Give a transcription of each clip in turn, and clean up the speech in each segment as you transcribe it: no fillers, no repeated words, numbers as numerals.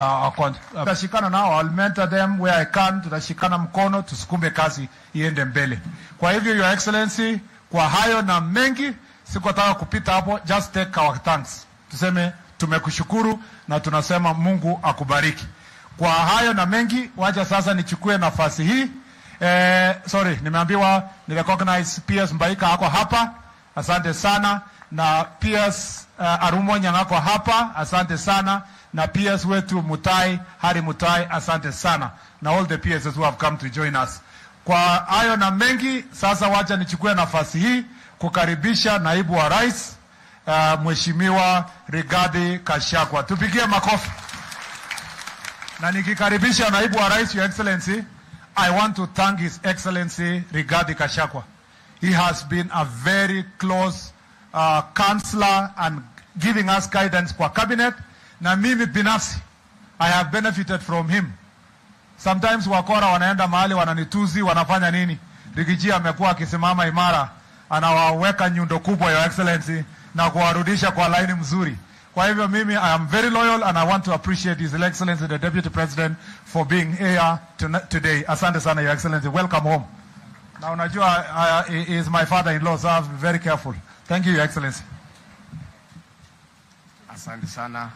tutashikana nao, I'll mentor them where I can, tutashikana mkono, tusukume kazi iende mbele. Kwa hivyo, Your Excellency, kwa hayo na mengi, sikutaka kupita hapo, just take our thanks. Tuseme tumekushukuru na tunasema Mungu akubariki. Kwa hayo na mengi, wacha sasa nichukue nafasi hii. Nimeambiwa ni recognize PS Mbaika hako hapa. Asante sana. Na PS Arumo Nyangako hapa. Asante sana. Na PS wetu Mutai, Hari Mutai, asante sana. Na all the PSs who have come to join us. Kwa hayo na mengi, sasa wacha nichukue nafasi hii kukaribisha naibu wa rais, Mheshimiwa Rigathi Gachagua. Tupigie makofi. Na nikikaribisha naibu wa rais, Your Excellency, I want to thank His Excellency Rigathi Gachagua. He has been a very close counselor and giving us guidance kwa cabinet. Na mimi binafsi, I have benefited from him. Sometimes wakora wanaenda mahali wananituzi, wanafanya nini? Rigiji amekuwa akisimama imara, anawaweka nyundo kubwa, Your Excellency, na kuwarudisha kwa line mzuri. Kwa hivyo mimi, I am very loyal and I want to appreciate His Excellency the Deputy President for being here today. Asante sana, Your Excellency. Welcome home. Na unajua, he is my father-in-law, so I have to be very careful. Thank you, Your Excellency. Asante sana.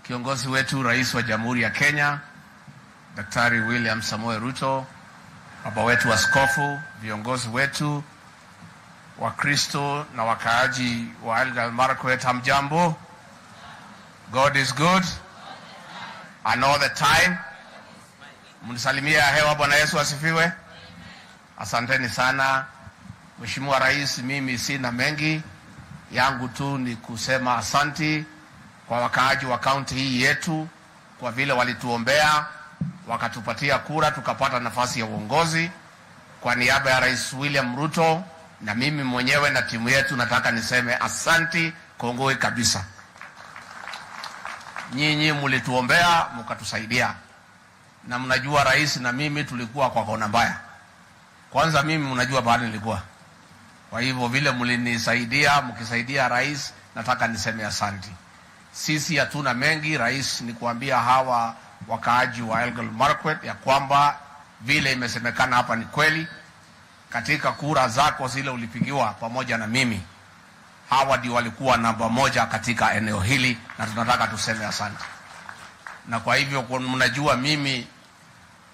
Kiongozi wetu, Rais wa Jamhuri ya Kenya, Daktari William Samoei Ruto, baba wetu askofu, viongozi wetu, Wakristo na wakaaji wa ELGEYO MARAKWET, hamjambo? God is good and all the time. Mnisalimia hewa. Bwana Yesu asifiwe. Asanteni sana. Mheshimiwa Rais, mimi sina mengi, yangu tu ni kusema asanti kwa wakaaji wa kaunti hii yetu kwa vile walituombea, wakatupatia kura, tukapata nafasi ya uongozi. Kwa niaba ya Rais William Ruto na mimi mwenyewe na timu yetu, nataka niseme asanti kongoi kabisa. Nyinyi mlituombea, mkatusaidia. Na mnajua Rais na mimi tulikuwa kwa kona mbaya. Kwanza mimi mnajua bado nilikuwa. Kwa hivyo vile mlinisaidia, mkisaidia Rais, nataka niseme asanti. Sisi hatuna mengi, Rais, ni kuambia hawa wakaaji wa ELGEYO MARAKWET ya kwamba vile imesemekana hapa ni kweli. Katika kura zako zile ulipigiwa pamoja na mimi, hawa ndio walikuwa namba moja katika eneo hili, na tunataka tuseme asante. Na kwa hivyo mnajua mimi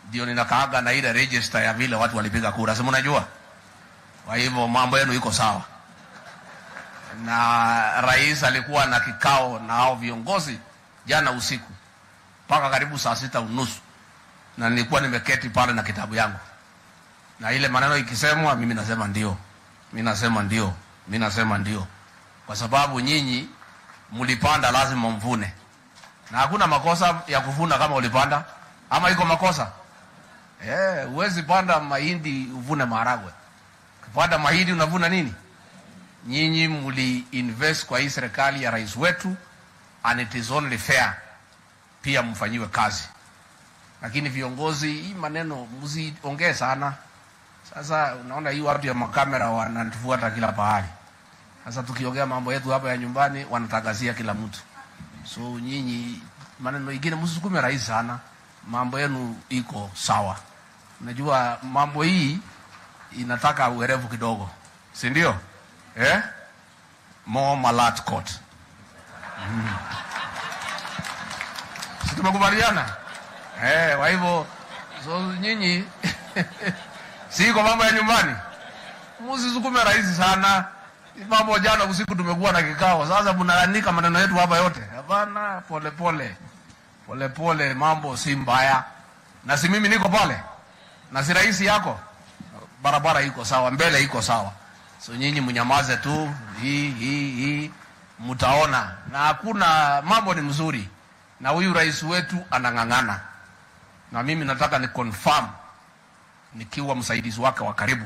ndio ninakaaga na ile register ya vile watu walipiga kura, si mnajua? Kwa hivyo mambo yenu iko sawa. Na Rais alikuwa na kikao na hao viongozi jana usiku mpaka karibu saa 6:30, na nilikuwa nimeketi pale na kitabu yangu. Na ile maneno ikisemwa, mimi nasema ndio. Mimi nasema ndio. Mimi nasema ndio. Kwa sababu nyinyi mlipanda, lazima mvune. Na hakuna makosa ya kuvuna kama ulipanda. Ama iko makosa? Huwezi panda mahindi uvune maharagwe. Kupanda mahindi unavuna nini? Nyinyi muli invest kwa hii serikali ya rais wetu, and it is only fair pia mfanyiwe kazi. Lakini viongozi, hii maneno msiongee sana. Sasa unaona hii watu ya makamera wanatufuata kila pahali. Sasa tukiongea mambo yetu hapa ya nyumbani, wanatangazia kila mtu. So nyinyi maneno mengine msisukume Rais sana. Mambo yenu iko sawa. Unajua mambo hii inataka uerevu kidogo, si ndio? More malat court. Si tumekubaliana? Kwa hivyo so nyinyi siko mambo ya nyumbani, msisukume Rais sana. Mambo jana usiku tumekuwa na kikao, sasa mnaanika maneno yetu hapa yote. Hapana, pole pole. Pole pole, mambo si mbaya. Na si mimi niko pale, na si Rais yako. Barabara iko sawa, mbele iko sawa. So nyinyi mnyamaze tu, hii mtaona. Na hakuna, mambo ni mzuri. Na huyu Rais wetu anang'ang'ana. Na mimi nataka ni confirm, nikiwa msaidizi wake wa karibu,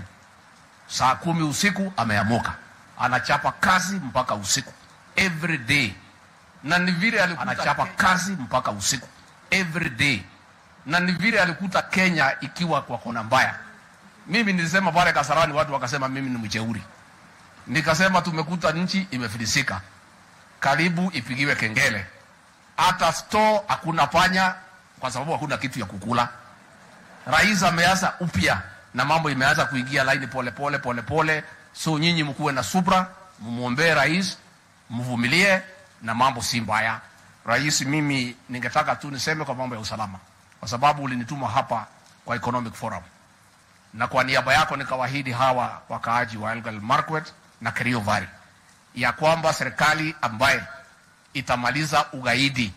saa 10 usiku ameamuka, anachapa kazi mpaka usiku every day. Na ni vile anachapa kazi mpaka usiku every day. Na ni vile alikuta Kenya ikiwa kwa kona mbaya. Mimi nilisema pale Kasarani, watu wakasema mimi ni mjeuri. Nikasema tumekuta nchi imefilisika, karibu ipigiwe kengele. Hata store hakuna panya kwa sababu hakuna kitu ya kukula. Rais ameanza upya na mambo imeanza kuingia line pole pole. So nyinyi mkuwe na subra, mumuombe rais, mvumilie na mambo si mbaya. Rais, mimi ningetaka tu niseme kwa mambo ya usalama, kwa sababu ulinituma hapa kwa Economic Forum. Na kwa niaba yako nikawaahidi hawa wakaaji wa ELGEYO MARAKWET na Kerio Valley ya kwamba serikali ambaye itamaliza ugaidi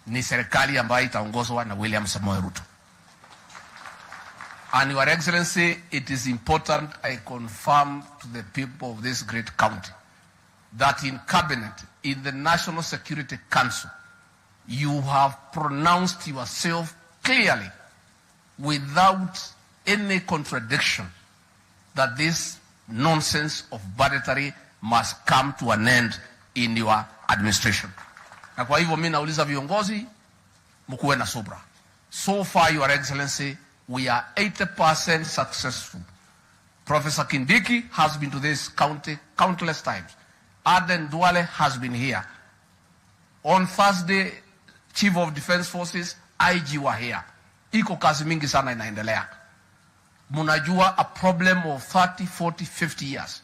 ni serikali ambayo itaongozwa na William Samoei Ruto. And Your Excellency, it is important I confirm to the people of this great county that in cabinet, in the National Security Council, you have pronounced yourself clearly without any contradiction that this nonsense of banditry must come to an end in your administration. Na kwa hivyo mimi nauliza viongozi mkuwe na subra. So far, Your Excellency, we are 80% successful. Professor Kindiki has been to this county countless times. Aden Duale has been here. On Thursday, Chief of Defense Forces, IG were here. Iko kazi mingi sana inaendelea. Munajua a problem of 30, 40, 50 years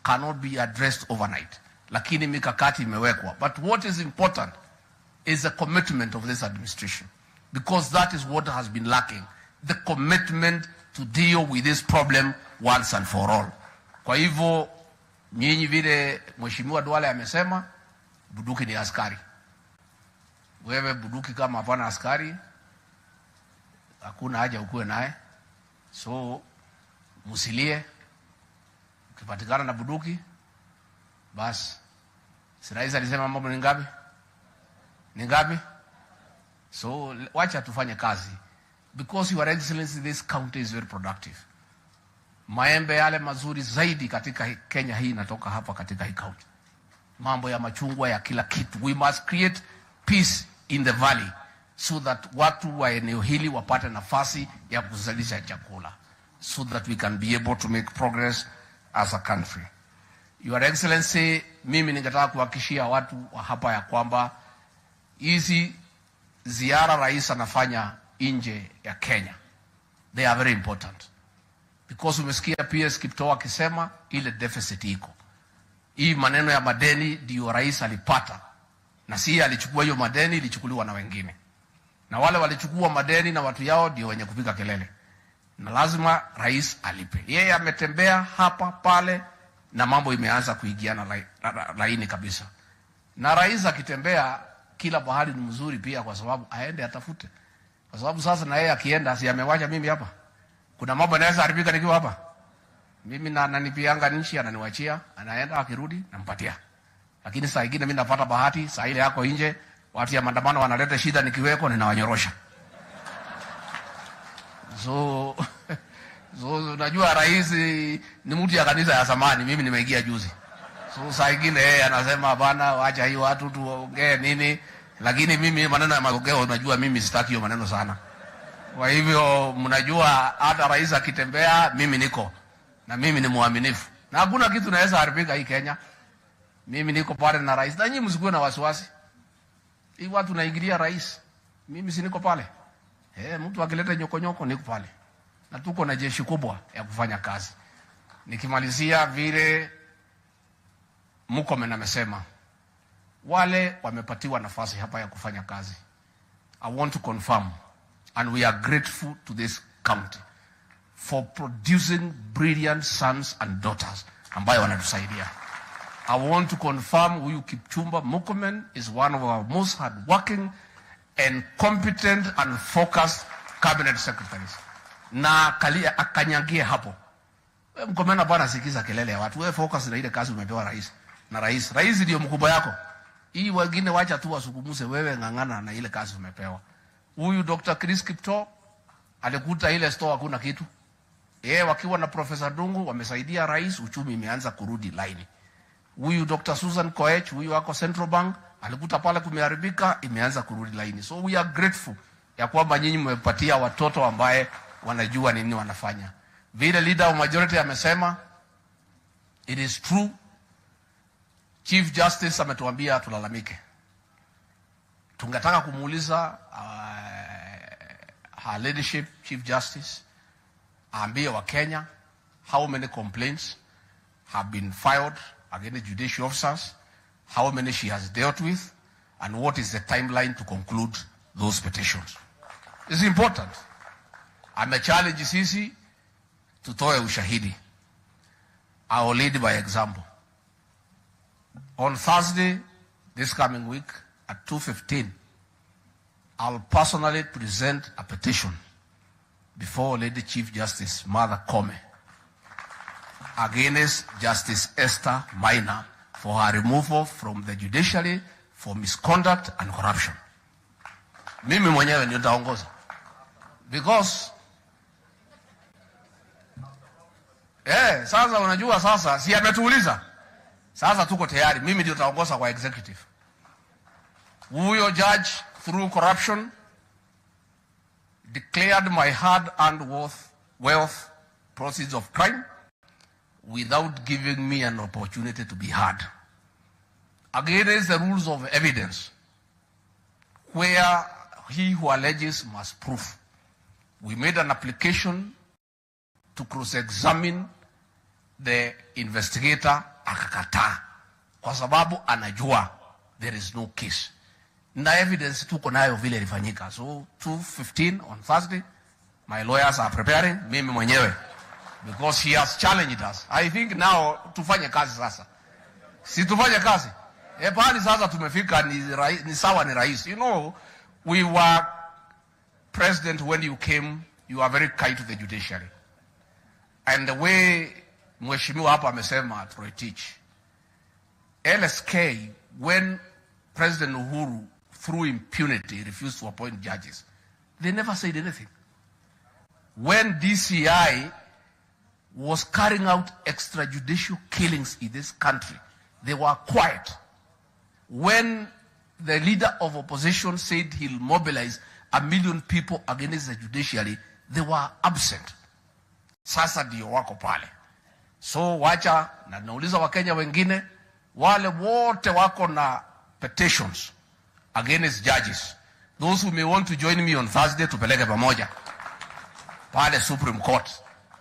cannot be addressed overnight. Lakini mikakati imewekwa. But what is important is the commitment of this administration. Because that is what has been lacking. The commitment to deal with this problem once and for all. Kwa hivyo, nyinyi vile Mheshimiwa Duale amesema, bunduki ni askari. Wewe bunduki kama hapana askari, hakuna haja ukue naye. So, musilie, ukipatikana na bunduki, basi. Si rais alisema mambo ni ngapi? Ni ngapi? So, wacha tufanye kazi. Because Your Excellency, this county is very productive. Maembe yale mazuri zaidi katika Kenya hii natoka hapa katika hii county. Mambo ya machungwa ya kila kitu. We must create peace in the valley so that watu wa eneo hili wapate nafasi ya kuzalisha chakula, so that we can be able to make progress as a country. Your Excellency, mimi ningetaka kuhakikishia watu wa hapa ya kwamba hizi ziara rais anafanya nje ya Kenya, they are very important. Because umesikia PS Kiptoo akisema ile deficit iko. Hii maneno ya madeni ndio rais alipata. Na si alichukua hiyo madeni, ilichukuliwa na wengine. Na wale walichukua madeni na watu yao ndio wenye kupiga kelele. Na lazima rais alipe. Yeye ametembea hapa pale na mambo imeanza kuingiana laini kabisa. Na rais akitembea kila bahari ni mzuri pia, kwa sababu aende atafute. Kwa sababu sasa na yeye akienda si amewacha mimi hapa. Kuna mambo yanaweza haribika nikiwa hapa. Mimi na ananipianga nchi, ananiwachia, anaenda akirudi nampatia. Lakini saa nyingine mimi napata bahati, saa ile yako nje, watu ya maandamano wanaleta shida nikiweko ninawanyorosha. So unajua rais ni mtu ya kanisa ya zamani, mimi nimeingia juzi. So saa nyingine yeye anasema bana waacha hiyo watu tuongee nini, lakini mimi maneno ya magogeo unajua mimi sitaki hiyo maneno sana. Kwa hivyo mnajua hata rais akitembea mimi niko na mimi ni muaminifu. Na hakuna kitu naweza haribika hii Kenya. Mimi niko pale na rais. Na nyinyi msikuwe na wasiwasi. Hii watu naingilia rais. Mimi si niko pale. Mtu akileta nyokonyoko niko pale. Na tuko na jeshi kubwa ya kufanya kazi. Nikimalizia vile Mukome amesema, wale wamepatiwa nafasi hapa ya kufanya kazi. I want to confirm, and we are grateful to this county for producing brilliant sons and daughters ambayo wanatusaidia. I want to confirm huyu Kipchumba Murkomen is one of our most hardworking and competent and focused cabinet secretaries. Na akanyagie hapo. Murkomen bwana sikiza kelele ya watu. Wewe focus na ile kazi umepewa rais. Na rais ndio mkubwa yako. Hii wengine wacha tu wasukumuze, wewe ngangana na ile kazi umepewa. Huyu Dr. Chris Kiptoo alikuta ile store hakuna kitu. Wakiwa na Professor Dungu wamesaidia rais, uchumi imeanza kurudi line. Huyu Dr. Susan Koech, huyu wako Central Bank, alikuta pale kumeharibika, imeanza kurudi line. So we are grateful ya kwamba nyinyi mmepatia watoto ambaye wanajua nini wanafanya. Vile leader of majority amesema, it is true. Chief Justice ametuambia tulalamike. tungetaka kumuuliza her leadership, Chief Justice, aambie wa Kenya how many complaints have been filed against judicial officers, how many she has dealt with, and what is the timeline to conclude those petitions. It's important. Amechallenge sisi tutoe ushahidi. I will lead by example. On Thursday, this coming week, at 2:15, I'll personally present a petition before Lady Chief Justice Martha Koome against Justice Esther Maina for her removal from the judiciary for misconduct and corruption. Mimi mwenyewe ndio nitaongoza. Because sasa unajua sasa si ametuuliza. Sasa tuko tayari, mimi ndio nitaongoza kwa executive. Huyo judge through corruption declared my hard-earned wealth proceeds of crime without giving me an opportunity to be heard. Against the rules of evidence, where he who alleges must prove. We made an application to cross-examine the investigator, akakataa kwa sababu anajua there is no case. Na evidence tuko nayo vile ilifanyika. So 2:15 on Thursday, my lawyers are preparing, mimi mwenyewe, because he has challenged us. I think now tufanye kazi sasa. Si tufanye kazi. Pahali sasa tumefika ni sawa ni rais. You know, we were president when you came, you are very kind to the judiciary. And the way Mheshimiwa hapa amesema Troitich, LSK, when President Uhuru through impunity refused to appoint judges, they never said anything. When DCI was carrying out extrajudicial killings in this country, they were quiet. When the leader of opposition said he'll mobilize 1 million people against the judiciary, they were absent. Sasa ndio wako pale. So wacha na nauliza Wakenya wengine, wale wote wako na petitions against judges, those who may want to join me on Thursday, tupeleke pamoja pale Supreme Court,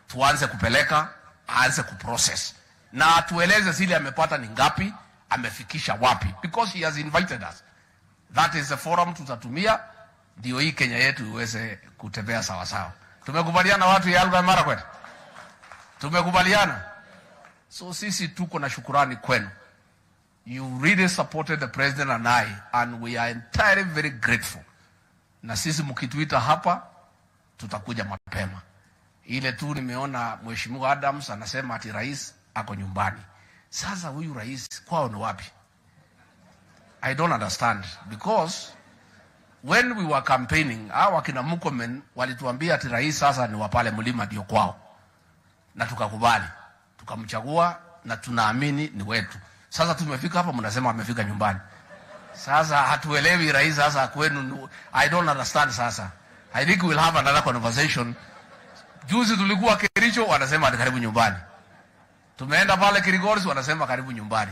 tuanze kupeleka, aanze kuprocess na tueleze zile amepata ni ngapi, amefikisha wapi, because he has invited us. That is the forum tutatumia ndio hii Kenya yetu iweze kutembea sawa sawa. Tumekubaliana watu ya ELGEYO MARAKWET? Tumekubaliana. So sisi tuko na shukurani kwenu. You really supported the president and I, and we are entirely very grateful. Na sisi mkituita hapa, tutakuja mapema. Ile tu nimeona Mheshimiwa Adams anasema ati rais ako nyumbani. Sasa huyu rais kwao ni wapi? I don't understand, because when we were campaigning, hawa kina Murkomen walituambia ati rais sasa ni wapale mlima ndio kwao. Na tukakubali, tukamchagua na tunaamini ni wetu. Sasa tumefika hapa mnasema amefika nyumbani. Sasa hatuelewi rais sasa kwenu. I don't understand sasa. I think we'll have another conversation. Juzi tulikuwa Kericho wanasema karibu nyumbani. Tumeenda pale Kirigoris wanasema karibu nyumbani.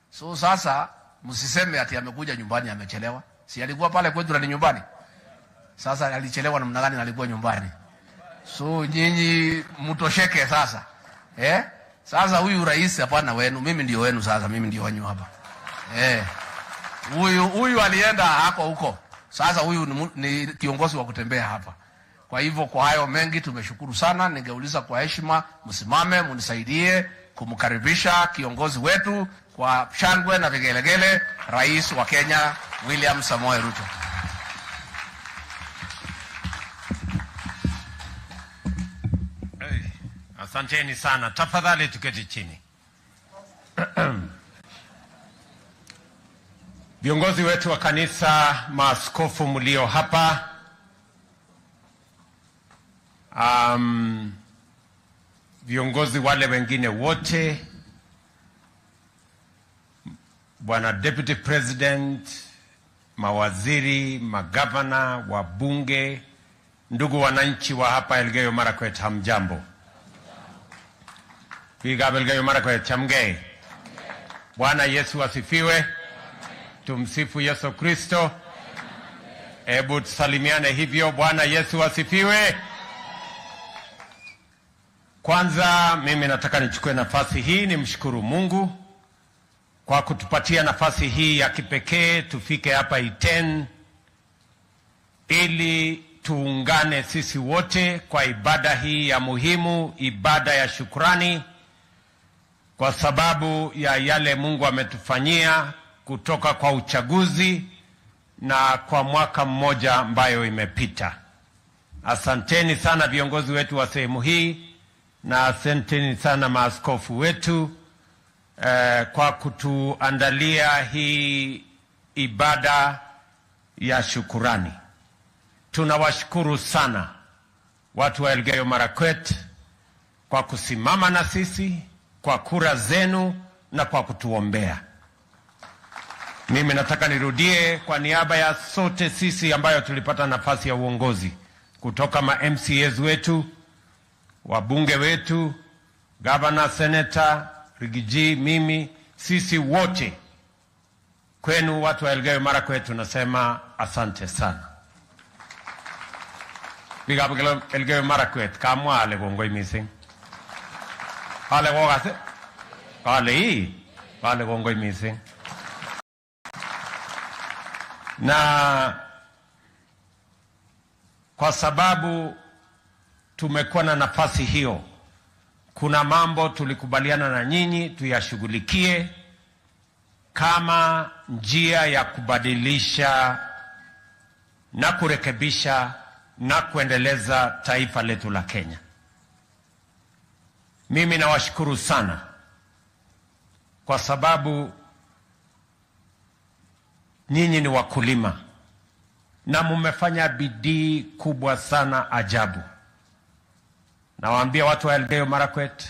So sasa msiseme ati amekuja nyumbani amechelewa. Si alikuwa pale kwetu na ni nyumbani. Sasa alichelewa namna gani na alikuwa nyumbani? So nyinyi mtosheke sasa. Sasa huyu rais hapana wenu, mimi ndio wenu sasa, mimi ndio wanyu hapa. Huyu alienda hako huko. Sasa huyu ni kiongozi wa kutembea hapa. Kwa hivyo kwa hayo mengi tumeshukuru sana. Ningeuliza kwa heshima msimame munisaidie kumkaribisha kiongozi wetu kwa shangwe na vigelegele, Rais wa Kenya William Samoei Ruto. Asanteni sana. Tafadhali tuketi chini. Viongozi wetu wa kanisa, maaskofu mlio hapa, viongozi wale wengine wote, Bwana Deputy President, mawaziri, magavana, wabunge, ndugu wananchi wa hapa ELGEYO MARAKWET, hamjambo. Piga ELGEYO MARAKWET chamgei. Bwana Yesu asifiwe. Tumsifu Yesu Kristo. Hebu tusalimiane hivyo. Bwana Yesu asifiwe. Kwanza mimi nataka nichukue nafasi hii nimshukuru Mungu kwa kutupatia nafasi hii ya kipekee tufike hapa Iten ili tuungane sisi wote kwa ibada hii ya muhimu, ibada ya shukrani kwa sababu ya yale Mungu ametufanyia kutoka kwa uchaguzi na kwa mwaka mmoja ambayo imepita. Asanteni sana viongozi wetu wa sehemu hii na asanteni sana maaskofu wetu kwa kutuandalia hii ibada ya shukurani. Tunawashukuru sana watu wa ELGEYO MARAKWET kwa kusimama na sisi, kwa kura zenu na kwa kutuombea. Mimi nataka nirudie kwa niaba ya sote sisi ambayo tulipata nafasi ya uongozi, kutoka MCAs wetu, wabunge wetu, governor, senator, Rigiji, mimi, sisi wote, kwenu watu wa ELGEYO MARAKWET tunasema asante sana. Bigab ELGEYO MARAKWET kamwa ale gongoi missing. Ale gogase. Ale gongoi missing. Na kwa sababu tumekuwa na nafasi hiyo, kuna mambo tulikubaliana na nyinyi tuyashughulikie kama njia ya kubadilisha na kurekebisha na kuendeleza taifa letu la Kenya. Mimi nawashukuru sana kwa sababu nyinyi ni wakulima na mumefanya bidii kubwa sana ajabu. Nawaambia watu wa ELGEYO MARAKWET,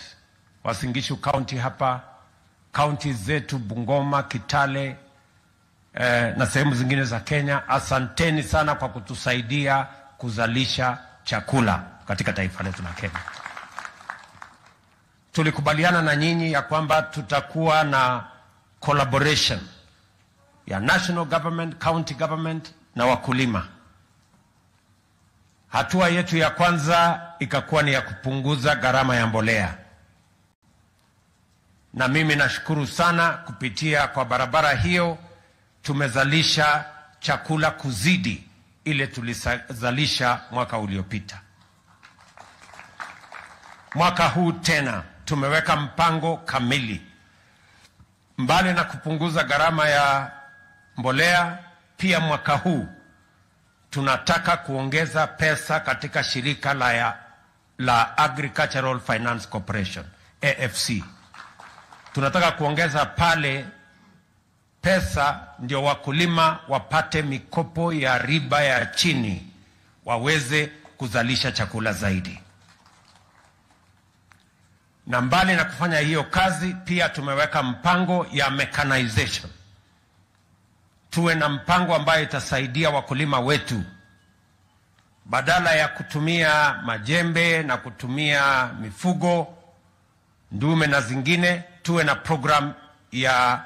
Uasin Gishu County hapa, county zetu Bungoma, Kitale na sehemu zingine za Kenya, asanteni sana kwa kutusaidia kuzalisha chakula katika taifa letu la Kenya. Tulikubaliana na nyinyi ya kwamba tutakuwa na collaboration ya national government, county government na wakulima. Hatua yetu ya kwanza ikakuwa ni ya kupunguza gharama ya mbolea. Na mimi nashukuru sana kupitia kwa barabara hiyo tumezalisha chakula kuzidi ile tulizalisha mwaka uliopita. Mwaka huu tena tumeweka mpango kamili. Mbali na kupunguza gharama ya mbolea, pia mwaka huu tunataka kuongeza pesa katika shirika la Agricultural Finance Corporation, AFC. Tunataka kuongeza pale pesa ndio wakulima wapate mikopo ya riba ya chini, waweze kuzalisha chakula zaidi. Na mbali na kufanya hiyo kazi, pia tumeweka mpango ya mechanization. Tuwe na mpango ambayo itasaidia wakulima wetu, badala ya kutumia majembe na kutumia mifugo, ndume na zingine, tuwe na program ya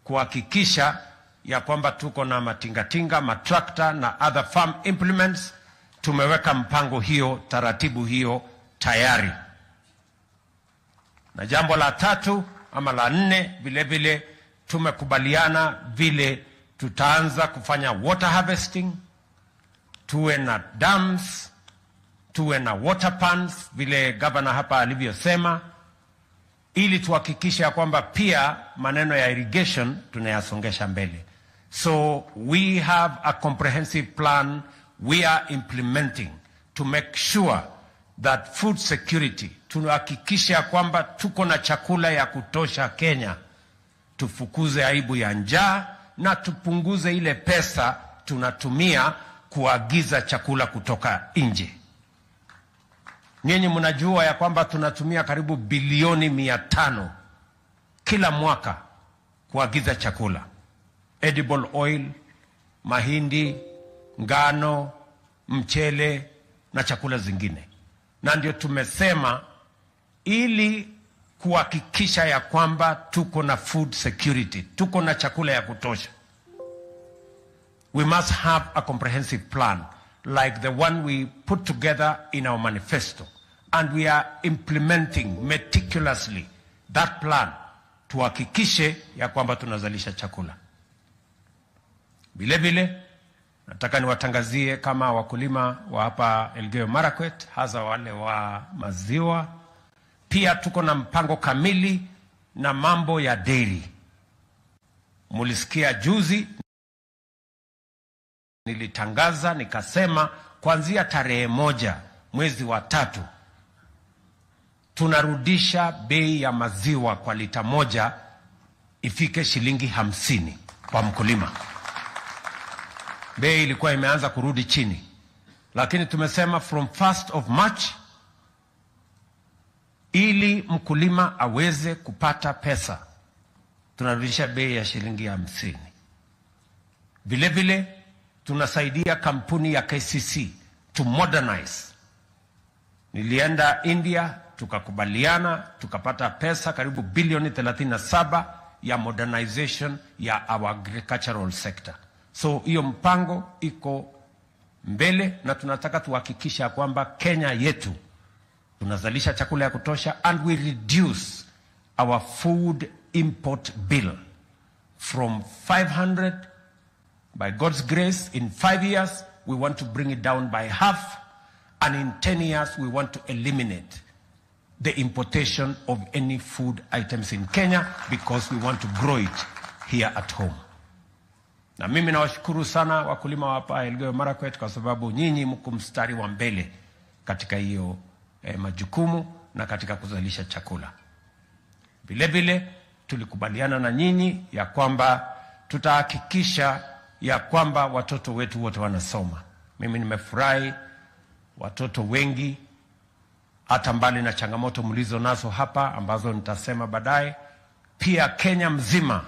kuhakikisha ya kwamba tuko na matingatinga, matrakta na other farm implements. Tumeweka mpango hiyo, taratibu hiyo tayari. Na jambo la tatu ama la nne, vile vile tumekubaliana vile tutaanza kufanya water harvesting, tuwe na dams, tuwe na water pans vile governor hapa alivyosema, ili tuhakikishe ya kwamba pia maneno ya irrigation tunayasongesha mbele. So we have a comprehensive plan we are implementing to make sure that food security, tunahakikisha ya kwamba tuko na chakula ya kutosha Kenya, tufukuze aibu ya njaa na tupunguze ile pesa tunatumia kuagiza chakula kutoka nje. Nyinyi mnajua ya kwamba tunatumia karibu bilioni 500 kila mwaka kuagiza chakula, edible oil, mahindi, ngano, mchele na chakula zingine. Na ndio tumesema ili kuhakikisha ya kwamba tuko na food security, tuko na chakula ya kutosha, we must have a comprehensive plan like the one we put together in our manifesto, and we are implementing meticulously that plan tuhakikishe ya kwamba tunazalisha chakula. Vile vile nataka niwatangazie kama wakulima wa hapa ELGEYO MARAKWET, hasa wale wa maziwa, pia tuko na mpango kamili na mambo ya dairy. Mulisikia juzi nilitangaza nikasema kuanzia tarehe 1 mwezi wa 3 tunarudisha bei ya maziwa kwa lita 1 ifike shilingi 50 kwa mkulima. Bei ilikuwa imeanza kurudi chini, lakini tumesema from 1st of March ili mkulima aweze kupata pesa tunarudisha bei ya shilingi 50. Vile vile tunasaidia kampuni ya KCC to modernize. Nilienda India, tukakubaliana, tukapata pesa karibu bilioni 37 ya modernization ya our agricultural sector. So hiyo mpango iko mbele, na tunataka tuhakikisha kwamba Kenya yetu tunazalisha chakula ya kutosha, and we reduce our food import bill from 500. By God's grace, in 5 years, we want to bring it down by half, and in 10 years, we want to eliminate the importation of any food items in Kenya, because we want to grow it here at home. Na mimi nawashukuru sana wakulima wa hapa ELGEYO MARAKWET, kwa sababu nyinyi mko mstari wa mbele katika hiyo majukumu na katika kuzalisha chakula. Vile vile tulikubaliana na nyinyi ya kwamba tutahakikisha ya kwamba watoto wetu wote wanasoma. Mimi nimefurahi watoto wengi, hata mbali na changamoto mlizo nazo hapa ambazo nitasema baadaye, pia Kenya mzima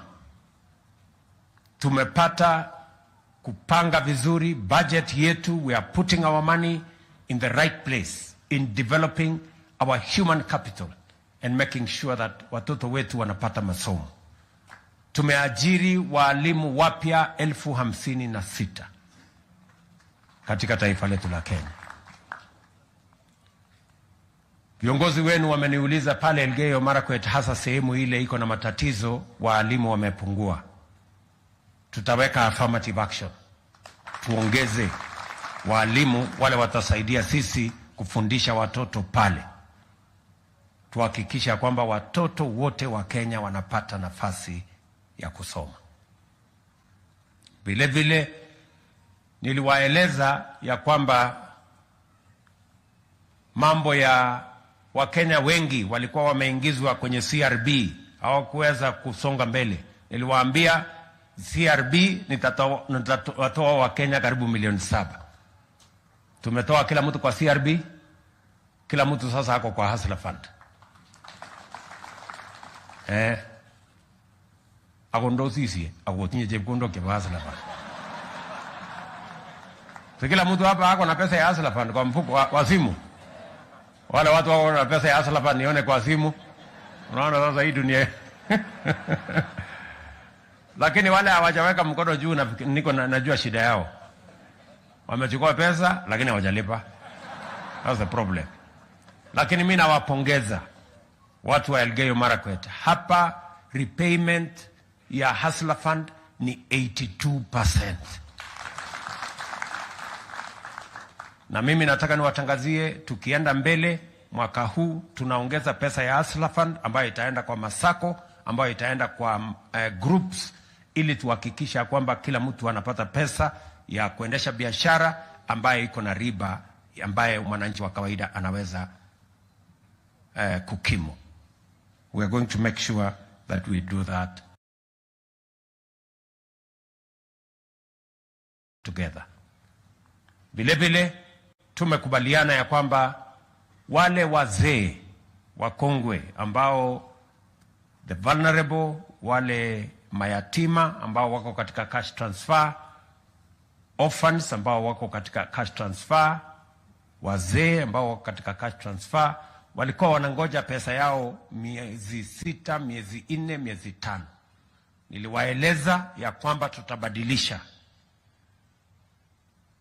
tumepata kupanga vizuri budget yetu. We are putting our money in the right place in developing our human capital and making sure that watoto wetu wanapata masomo. Tumeajiri walimu wapya 56,000 katika taifa letu la Kenya. Viongozi wenu wameniuliza pale ELGEYO MARAKWET, hasa sehemu ile iko na matatizo, walimu wamepungua. Tutaweka affirmative action, tuongeze walimu wale watasaidia sisi kufundisha watoto pale, tuhakikisha kwamba watoto wote wa Kenya wanapata nafasi ya kusoma. Vile vile niliwaeleza ya kwamba mambo ya Wakenya wengi walikuwa wameingizwa kwenye CRB, hawakuweza kusonga mbele. Niliwaambia CRB nitatoa Wakenya karibu milioni 7. Tumetoa kila mtu kwa CRB, kila mtu sasa hako kwa Hustler Fund. Agondo sisi, agotinye jebkondo kwa Hustler Fund. So kila mtu hapa hako na pesa ya Hustler Fund kwa mfuko wa simu. Wale watu wako na pesa ya Hustler Fund nione kwa simu. Unaona sasa hii dunia. Lakini wale hawajaweka mkono juu, na niko najua shida yao. Wamechukua pesa lakini hawajalipa. That's the problem. Lakini mimi nawapongeza watu wa ELGEYO MARAKWET. Hapa repayment ya Hustler Fund ni 82%. Na mimi nataka niwatangazie, tukienda mbele mwaka huu tunaongeza pesa ya Hustler Fund ambayo itaenda kwa masako, ambayo itaenda kwa groups, ili tuhakikisha kwamba kila mtu anapata pesa ya kuendesha biashara ambayo iko na riba ambayo mwananchi wa kawaida anaweza kukimu. We are going to make sure that we do that together. Vile vile tumekubaliana ya kwamba wale wazee wakongwe ambao the vulnerable, wale mayatima ambao wako katika cash transfer, orphans ambao wako katika cash transfer, wazee ambao wako katika cash transfer, walikuwa wanangoja pesa yao miezi 6, miezi 4, miezi 5. Niliwaeleza ya kwamba tutabadilisha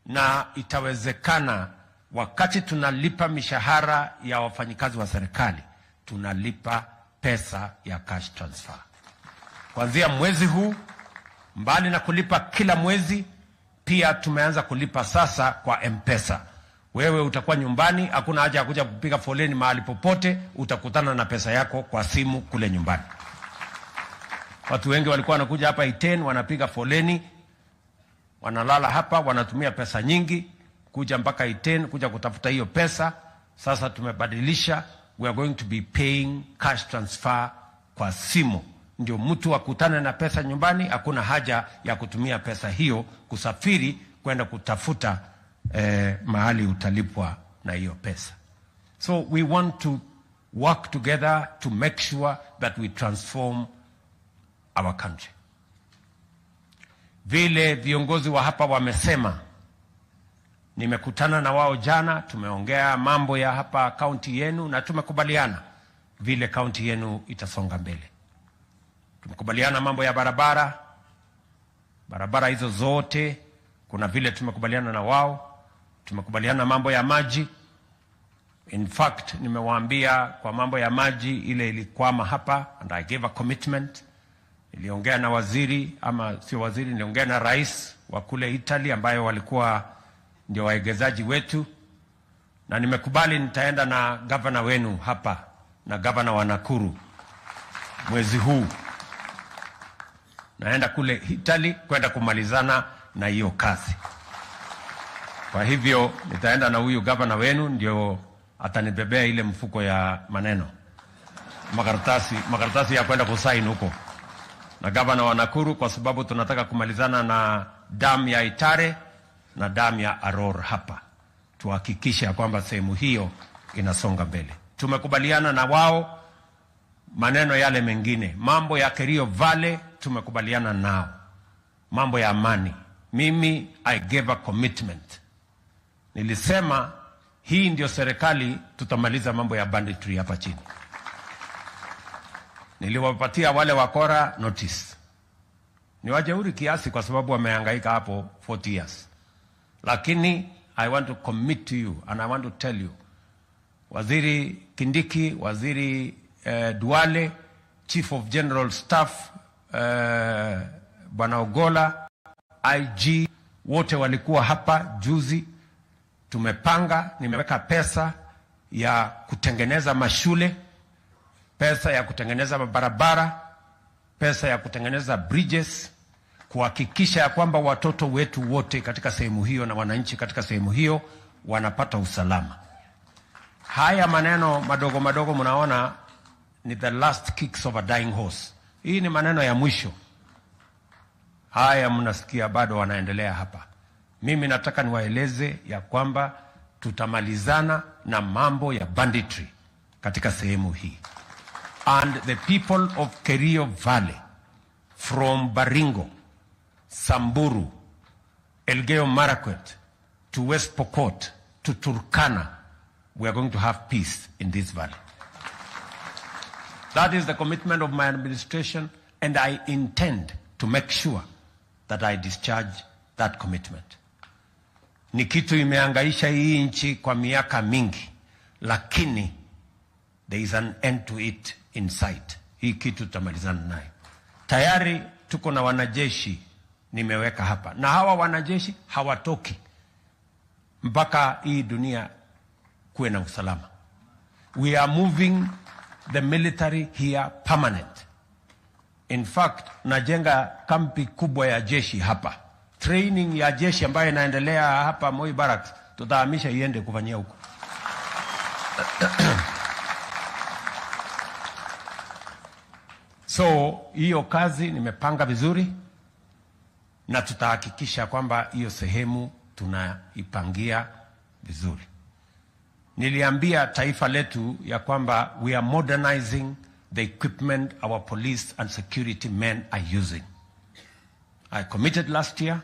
na itawezekana wakati tunalipa mishahara ya wafanyikazi wa serikali, tunalipa pesa ya cash transfer. Kuanzia mwezi huu, mbali na kulipa kila mwezi, pia tumeanza kulipa sasa kwa M-Pesa. Wewe utakuwa nyumbani, hakuna haja ya kuja kupiga foleni mahali popote, utakutana na pesa yako kwa simu kule nyumbani. Watu wengi walikuwa wanakuja hapa Iten, wanapiga foleni, wanalala hapa, wanatumia pesa nyingi kuja mpaka Iten kuja kutafuta hiyo pesa. Sasa tumebadilisha, we are going to be paying cash transfer kwa simu. Ndio mtu akutane na pesa nyumbani, hakuna haja ya kutumia pesa hiyo kusafiri kwenda kutafuta mahali utalipwa na hiyo pesa. So we want to work together to make sure that we transform our country. Vile viongozi wa hapa wamesema, nimekutana na wao jana, tumeongea mambo ya hapa kaunti yenu na tumekubaliana vile kaunti yenu itasonga mbele. Tumekubaliana mambo ya barabara hizo zote, kuna vile tumekubaliana na wao. Tumekubaliana mambo ya maji. In fact, nimewaambia kwa mambo ya maji ile ilikwama hapa, and I gave a commitment. Niliongea na waziri, ama sio waziri, niliongea na rais wa kule Italy ambayo walikuwa ndio waegezaji wetu, na nimekubali nitaenda na gavana wenu hapa na gavana wa Nakuru mwezi huu. Naenda kule Italy kwenda kumalizana na hiyo kazi. Kwa hivyo nitaenda na huyu gavana wenu, ndio atanibebea ile mfuko ya maneno, makaratasi ya kwenda kusaini huko, na gavana wa Nakuru, kwa sababu tunataka kumalizana na damu ya Itare na damu ya Aror hapa. Tuhakikishe kwamba sehemu hiyo inasonga mbele. Tumekubaliana na wao maneno yale mengine, mambo ya Kerio Valley tumekubaliana nao, mambo ya amani. Mimi I gave a commitment. Nilisema hii ndio serikali tutamaliza mambo ya banditry hapa chini. Niliwapatia wale wakora notice. Ni wajeuri kiasi kwa sababu wamehangaika hapo 40 years. Lakini I want to commit to you and I want to tell you, Waziri Kindiki, Waziri Duale, Chief of General Staff Bwana Ogola, IG, wote walikuwa hapa juzi. Tumepanga, nimeweka pesa ya kutengeneza mashule, pesa ya kutengeneza barabara, pesa ya kutengeneza bridges, kuhakikisha ya kwamba watoto wetu wote katika sehemu hiyo na wananchi katika sehemu hiyo wanapata usalama. Haya maneno madogo madogo mnaona ni the last kicks of a dying horse. Hii ni maneno ya mwisho. Haya mnasikia bado wanaendelea hapa. Mimi nataka niwaeleze ya kwamba tutamalizana na mambo ya banditry katika sehemu hii. And the people of Kerio Valley, from Baringo, Samburu, ELGEYO MARAKWET, to West Pokot, to Turkana, we are going to have peace in this valley. That is the commitment of my administration, and I intend to make sure that I discharge that commitment. Ni kitu imehangaisha hii nchi kwa miaka mingi, lakini there is an end to it in sight. Hii kitu tutamalizana nayo. Tayari tuko na wanajeshi nimeweka hapa, na hawa wanajeshi hawatoki mpaka hii dunia kuwe na usalama. We are moving the military here permanent. In fact, najenga kampi kubwa ya jeshi hapa. Training ya jeshi ambayo inaendelea hapa Moi Barracks, tutahamisha iende kufanyia huko. So, hiyo kazi nimepanga vizuri, na tutahakikisha kwamba hiyo sehemu tunaipangia vizuri. Niliambia taifa letu ya kwamba we are modernizing the equipment our police and security men are using. I committed last year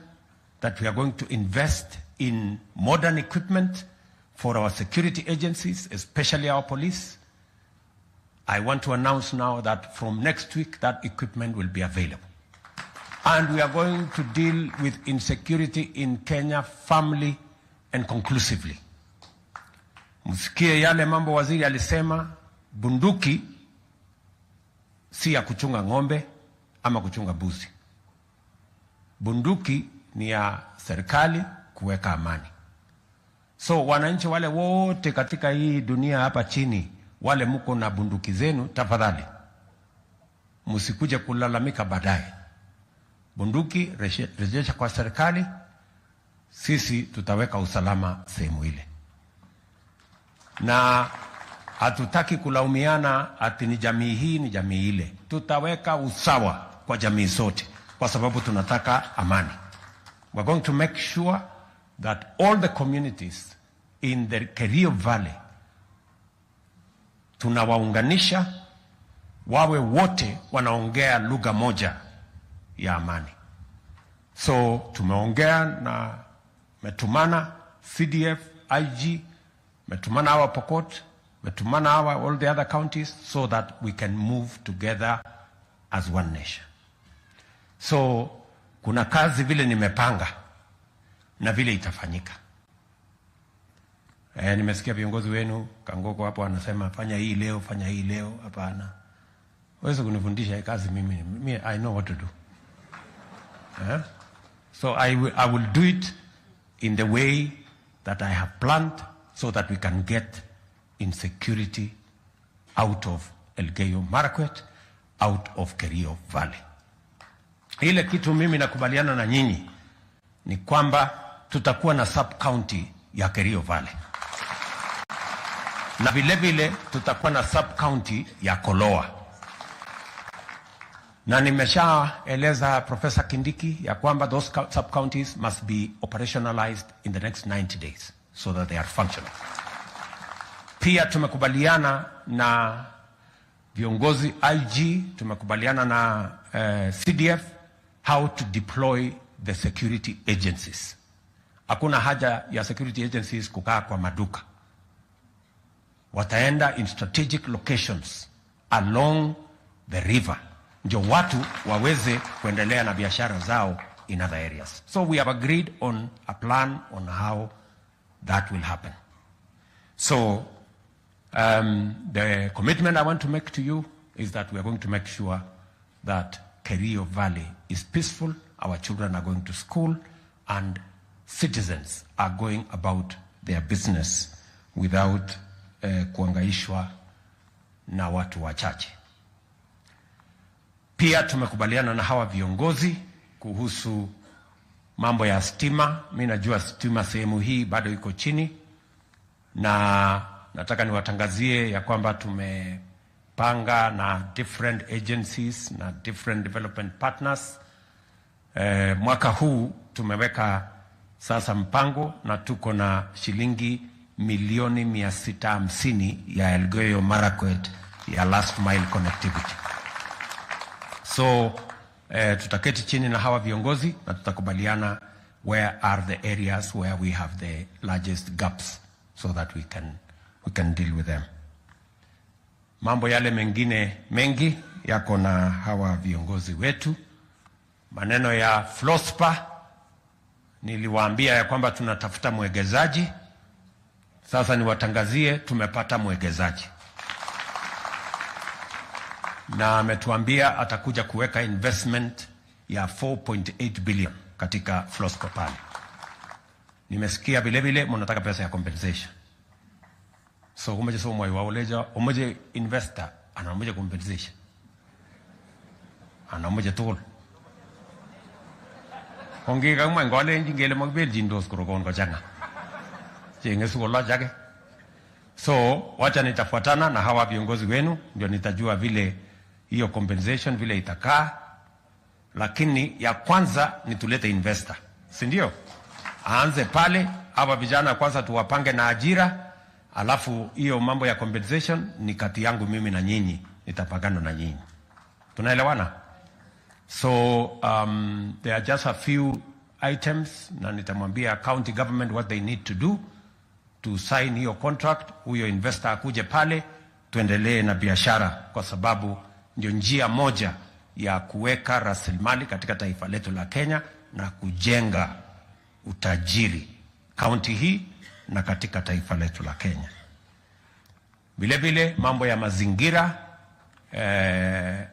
that we are going to invest in modern equipment for our security agencies, especially our police. I want to announce now that from next week that equipment will be available. And we are going to deal with insecurity in Kenya firmly and conclusively. Msikie yale mambo waziri alisema, bunduki si ya kuchunga ng'ombe ama kuchunga buzi. Bunduki ni ya serikali kuweka amani. So wananchi wale wote katika hii dunia hapa chini, wale mko na bunduki zenu, tafadhali msikuje kulalamika baadaye. Bunduki rejesha kwa serikali, sisi tutaweka usalama sehemu ile. Na hatutaki kulaumiana ati ni jamii hii ni jamii ile. Tutaweka usawa kwa jamii zote kwa sababu tunataka amani. We're going to make sure that all the communities in the Kerio Valley tunawaunganisha, wawe wote wanaongea lugha moja ya amani. So tumeongea na metumana CDF, IG, metumana our Pokot, metumana our all the other counties so that we can move together as one nation. So kuna kazi vile nimepanga na vile itafanyika. Nimesikia viongozi wenu Kangoko hapo anasema fanya hii leo, fanya hii leo. Hapana. Wewe kunifundisha kazi mimi I know what to do. So I will do it in the way that I have planned so that we can get insecurity out of ELGEYO MARAKWET, out of Kerio Valley. Ile kitu mimi nakubaliana na nyinyi ni kwamba tutakuwa na sub-county ya Kerio Valley. Na vile vile tutakuwa na sub-county ya Koloa. Na nimeshaeleza Professor Kindiki ya kwamba those sub-counties must be operationalized in the next 90 days so that they are functional. Pia tumekubaliana na viongozi IG, tumekubaliana na CDF how to deploy the security agencies. Hakuna haja ya security agencies kukaa kwa maduka. Wataenda in strategic locations along the river, ndio watu waweze kuendelea na biashara zao in other areas. So we have agreed on a plan on how that will happen. So the commitment I want to make to you is that we are going to make sure that Kerio Valley is peaceful, our children are going to school, and citizens are going about their business without kuangaishwa na watu wachache. Pia tumekubaliana na hawa viongozi kuhusu mambo ya stima. Mimi najua stima sehemu hii bado iko chini, na nataka niwatangazie ya kwamba tumepanga na different agencies na different development partners. Mwaka huu tumeweka sasa mpango na tuko na shilingi milioni 650 ya ELGEYO MARAKWET ya last mile connectivity. So tutaketi chini na hawa viongozi na tutakubaliana where are the areas where we have the largest gaps so that we can deal with them. Mambo yale mengine mengi yako na hawa viongozi wetu. Maneno ya Flospa niliwaambia ya kwamba tunatafuta mwegezaji. Sasa niwatangazie tumepata mwegezaji. Na ametuambia atakuja kuweka investment ya 4.8 billion katika Flospa pale. Nimesikia vile vile mnataka pesa ya compensation. So umoja so mwa waoleja, umoja investor ana umoja compensation. Ana umoja tool. Hongi kang mo ngole ngele magbel jindos kurokon ko changa. Chenge sukola jage. So wacha nitafuatana na hawa viongozi wenu ndio nitajua vile hiyo compensation vile itakaa. Lakini ya kwanza ni tulete investor. Si ndio? Aanze pale, hawa vijana kwanza tuwapange na ajira, alafu hiyo mambo ya compensation ni kati yangu mimi na nyinyi, nitapagana na nyinyi. Tunaelewana? So there are just a few items na nitamwambia county government what they need to do to sign hiyo contract, huyo investor akuje pale tuendelee na biashara, kwa sababu ndio njia moja ya kuweka rasilimali katika taifa letu la Kenya na kujenga utajiri kaunti hii na katika taifa letu la Kenya. Vile vile mambo ya mazingira,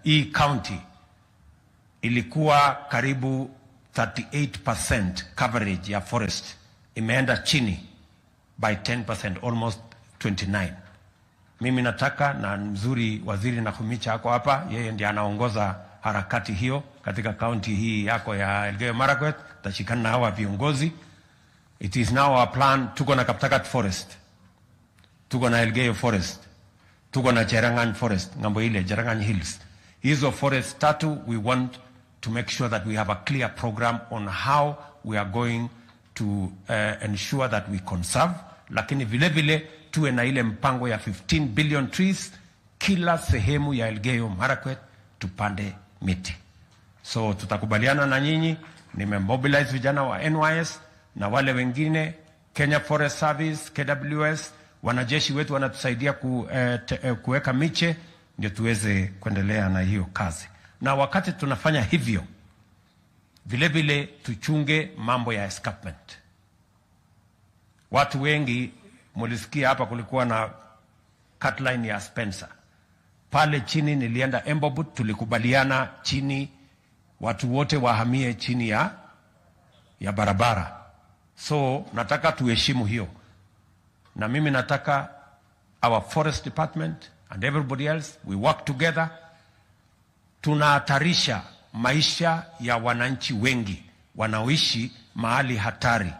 hii county ilikuwa karibu 38% coverage ya forest, imeenda chini by 10%, almost 29. Mimi nataka, na mzuri waziri Nakhumicha ako hapa, yeye ndiye anaongoza harakati hiyo katika county hii yako ya Elgeyo Marakwet, tashikana na hawa viongozi. It is now our plan, tuko na Kaptagat forest, tuko na Elgeyo forest, tuko na Cherangany forest, ngambo ile Cherangany hills. Hizo forest tatu, we want to make sure that we have a clear program on how we are going to ensure that we conserve, lakini vile vile tuwe na ile mpango ya 15 billion trees kila sehemu ya Elgeyo Marakwet tupande miti. So tutakubaliana na nyinyi, nimemobilize vijana wa NYS na wale wengine, Kenya Forest Service, KWS, wanajeshi wetu wanatusaidia kuweka miche ndio tuweze kuendelea na hiyo kazi. Na wakati tunafanya hivyo, vile vile tuchunge mambo ya escarpment. Watu wengi mulisikia hapa kulikuwa na cut line ya Spencer. Pale chini nilienda Embobut, tulikubaliana chini watu wote wahamie chini ya barabara. So nataka tuheshimu hiyo. Na mimi nataka our forest department and everybody else, we work together. Tunahatarisha maisha ya wananchi wengi wanaoishi mahali hatari,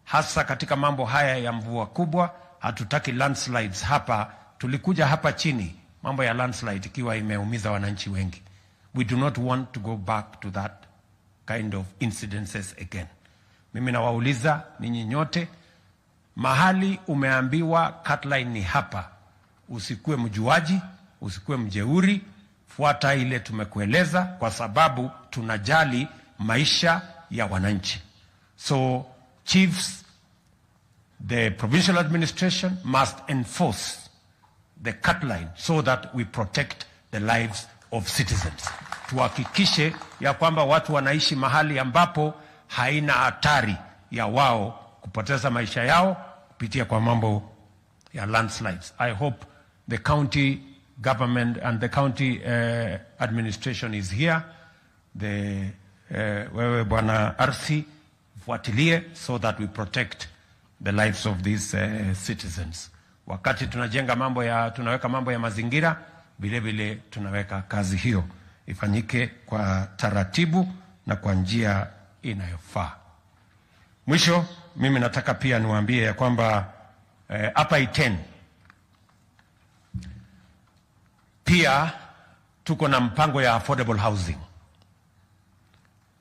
hasa katika mambo haya ya mvua kubwa. Hatutaki landslides hapa. Tulikuja hapa chini, mambo ya landslide ikiwa imeumiza wananchi wengi. We do not want to go back to that kind of incidences again. Mimi nawauliza ninyi nyote, mahali umeambiwa cut line ni hapa, usikue mjuaji, usikue mjeuri, fuata ile tumekueleza, kwa sababu tunajali maisha ya wananchi. So chiefs, the provincial administration must enforce the cut line so that we protect the lives of citizens. Tuhakikishe ya kwamba watu wanaishi mahali ambapo haina hatari ya wao kupoteza maisha yao kupitia kwa mambo ya landslides. I hope the county government and the county administration is here. Wewe bwana RC, fuatilie so that we protect the lives of these citizens. Wakati tunaweka mambo ya mazingira, vile vile tunaweka kazi hiyo ifanyike kwa taratibu na kwa njia inayofaa. Mwisho, mimi nataka pia niwaambie ya kwamba hapa Iten pia tuko na mpango ya affordable housing.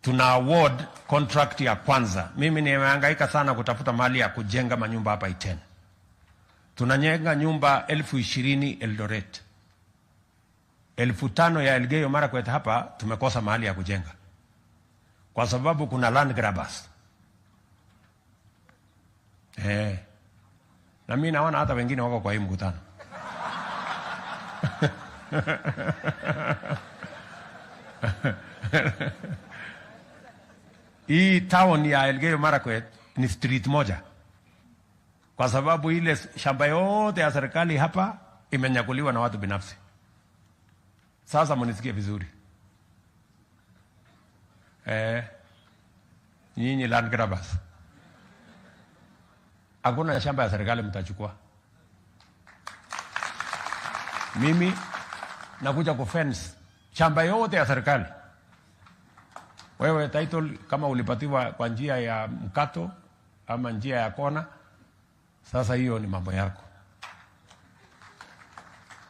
Tuna award contract ya kwanza. Mimi nimehangaika sana kutafuta mahali ya kujenga manyumba hapa Iten. Tunajenga nyumba 20,000 Eldoret. 5,000 ya Elgeyo Marakwet hapa tumekosa mahali ya kujenga, kwa sababu kuna land grabbers. Na mimi naona hata wengine wako kwa hii mkutano. Hii town ya Elgeyo Marakwet ni street moja, kwa sababu ile shamba yote ya serikali hapa imenyakuliwa na watu binafsi. Sasa mnisikie vizuri. Nyinyi land grabbers, hakuna shamba ya serikali mtachukua. Mimi nakuja kufence shamba yote ya serikali. Wewe title kama ulipatiwa kwa njia ya mkato ama njia ya kona, sasa hiyo ni mambo yako.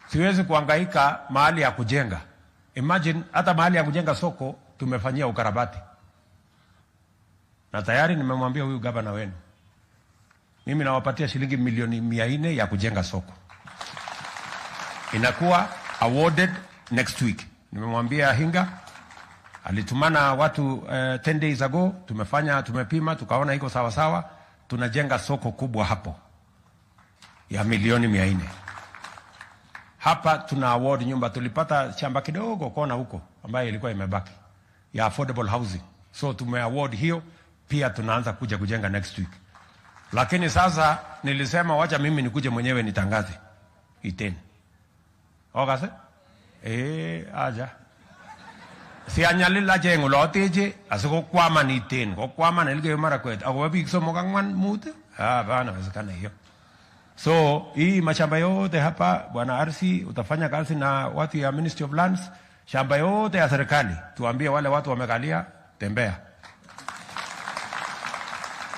Siwezi kuhangaika mahali ya kujenga. Imagine hata mahali ya kujenga soko tumefanyia ukarabati. Na tayari nimemwambia huyu gavana wenu, mimi nawapatia shilingi milioni 400 ya kujenga soko. Inakuwa awarded next week. Nimemwambia Hinga, alitumana watu 10 days ago, tumepima, tukaona iko sawa sawa, tunajenga soko kubwa hapo ya milioni 400. hapa tuna award nyumba. Tulipata shamba kidogo kona huko ambayo ilikuwa imebaki ya affordable housing, so tume award hiyo pia. Tunaanza kuja kujenga next week, lakini sasa nilisema wacha mimi nikuje mwenyewe nitangaze Iten. Okase aja si anyalila jengo loteje asiko kwama ni Iten ko kwama na ELGEYO MARAKWET ako big somok angwan mut bana wezekana hiyo. So hii mashamba yote hapa bwana RC utafanya kazi na watu ya Ministry of Lands, shamba yote ya serikali tuambie wale watu wamekalia tembea,